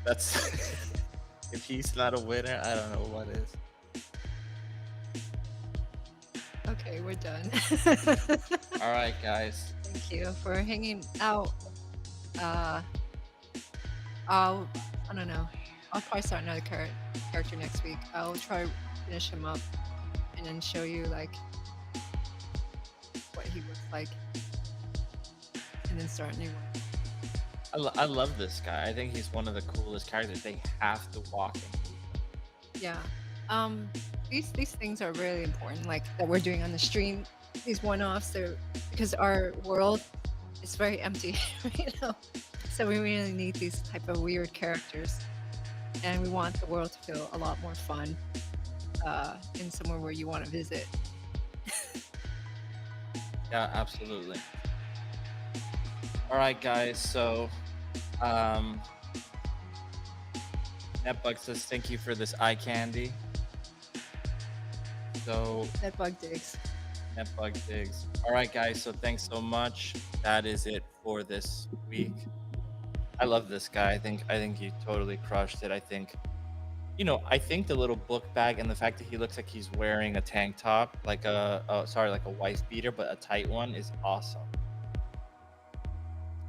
That's if he's not a winner, I don't know what is. Okay, we're done. All right, guys. Thank you for hanging out. I don't know. I'll probably start another character next week. I'll try to finish him up and then show you like what he looks like, and then start a new one. I love this guy. I think he's one of the coolest characters. They have to walk in. Yeah. These things are really important, like that we're doing on the stream. These one-offs, they're because our world is very empty, you know. So we really need these type of weird characters, and we want the world to feel a lot more fun, in somewhere where you want to visit. Yeah, absolutely. All right, guys. So, Netbug says thank you for this eye candy. So Netbug digs. Netbug digs. All right, guys. So thanks so much. That is it for this week. I love this guy. I think he totally crushed it. I think the little book bag and the fact that he looks like he's wearing a tank top, like like a wife beater, but a tight one, is awesome.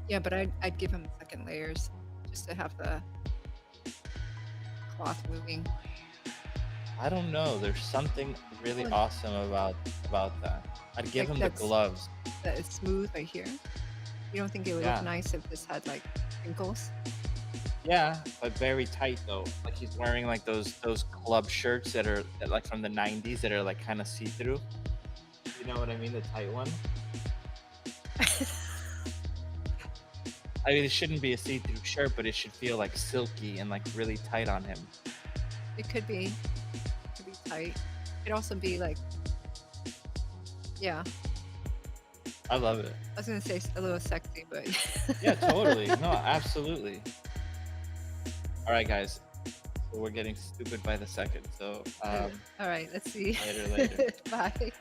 Yeah, but I'd give him second layers just to have the cloth moving. I don't know. There's something really awesome about that. I'd give Like him the gloves. That is smooth right here. You don't think it would look nice if this had like wrinkles? Yeah, but very tight though. Like he's wearing like those club shirts that like from the 90s that are like kind of see-through. You know what I mean? The tight one. I mean, it shouldn't be a see-through shirt, but it should feel like silky and like really tight on him. It could be tight. It could also be like, yeah. I love it. I was gonna say a little sexy, but yeah, totally. No, absolutely. All right, guys. So we're getting stupid by the second. So all right, let's see. Later. Bye.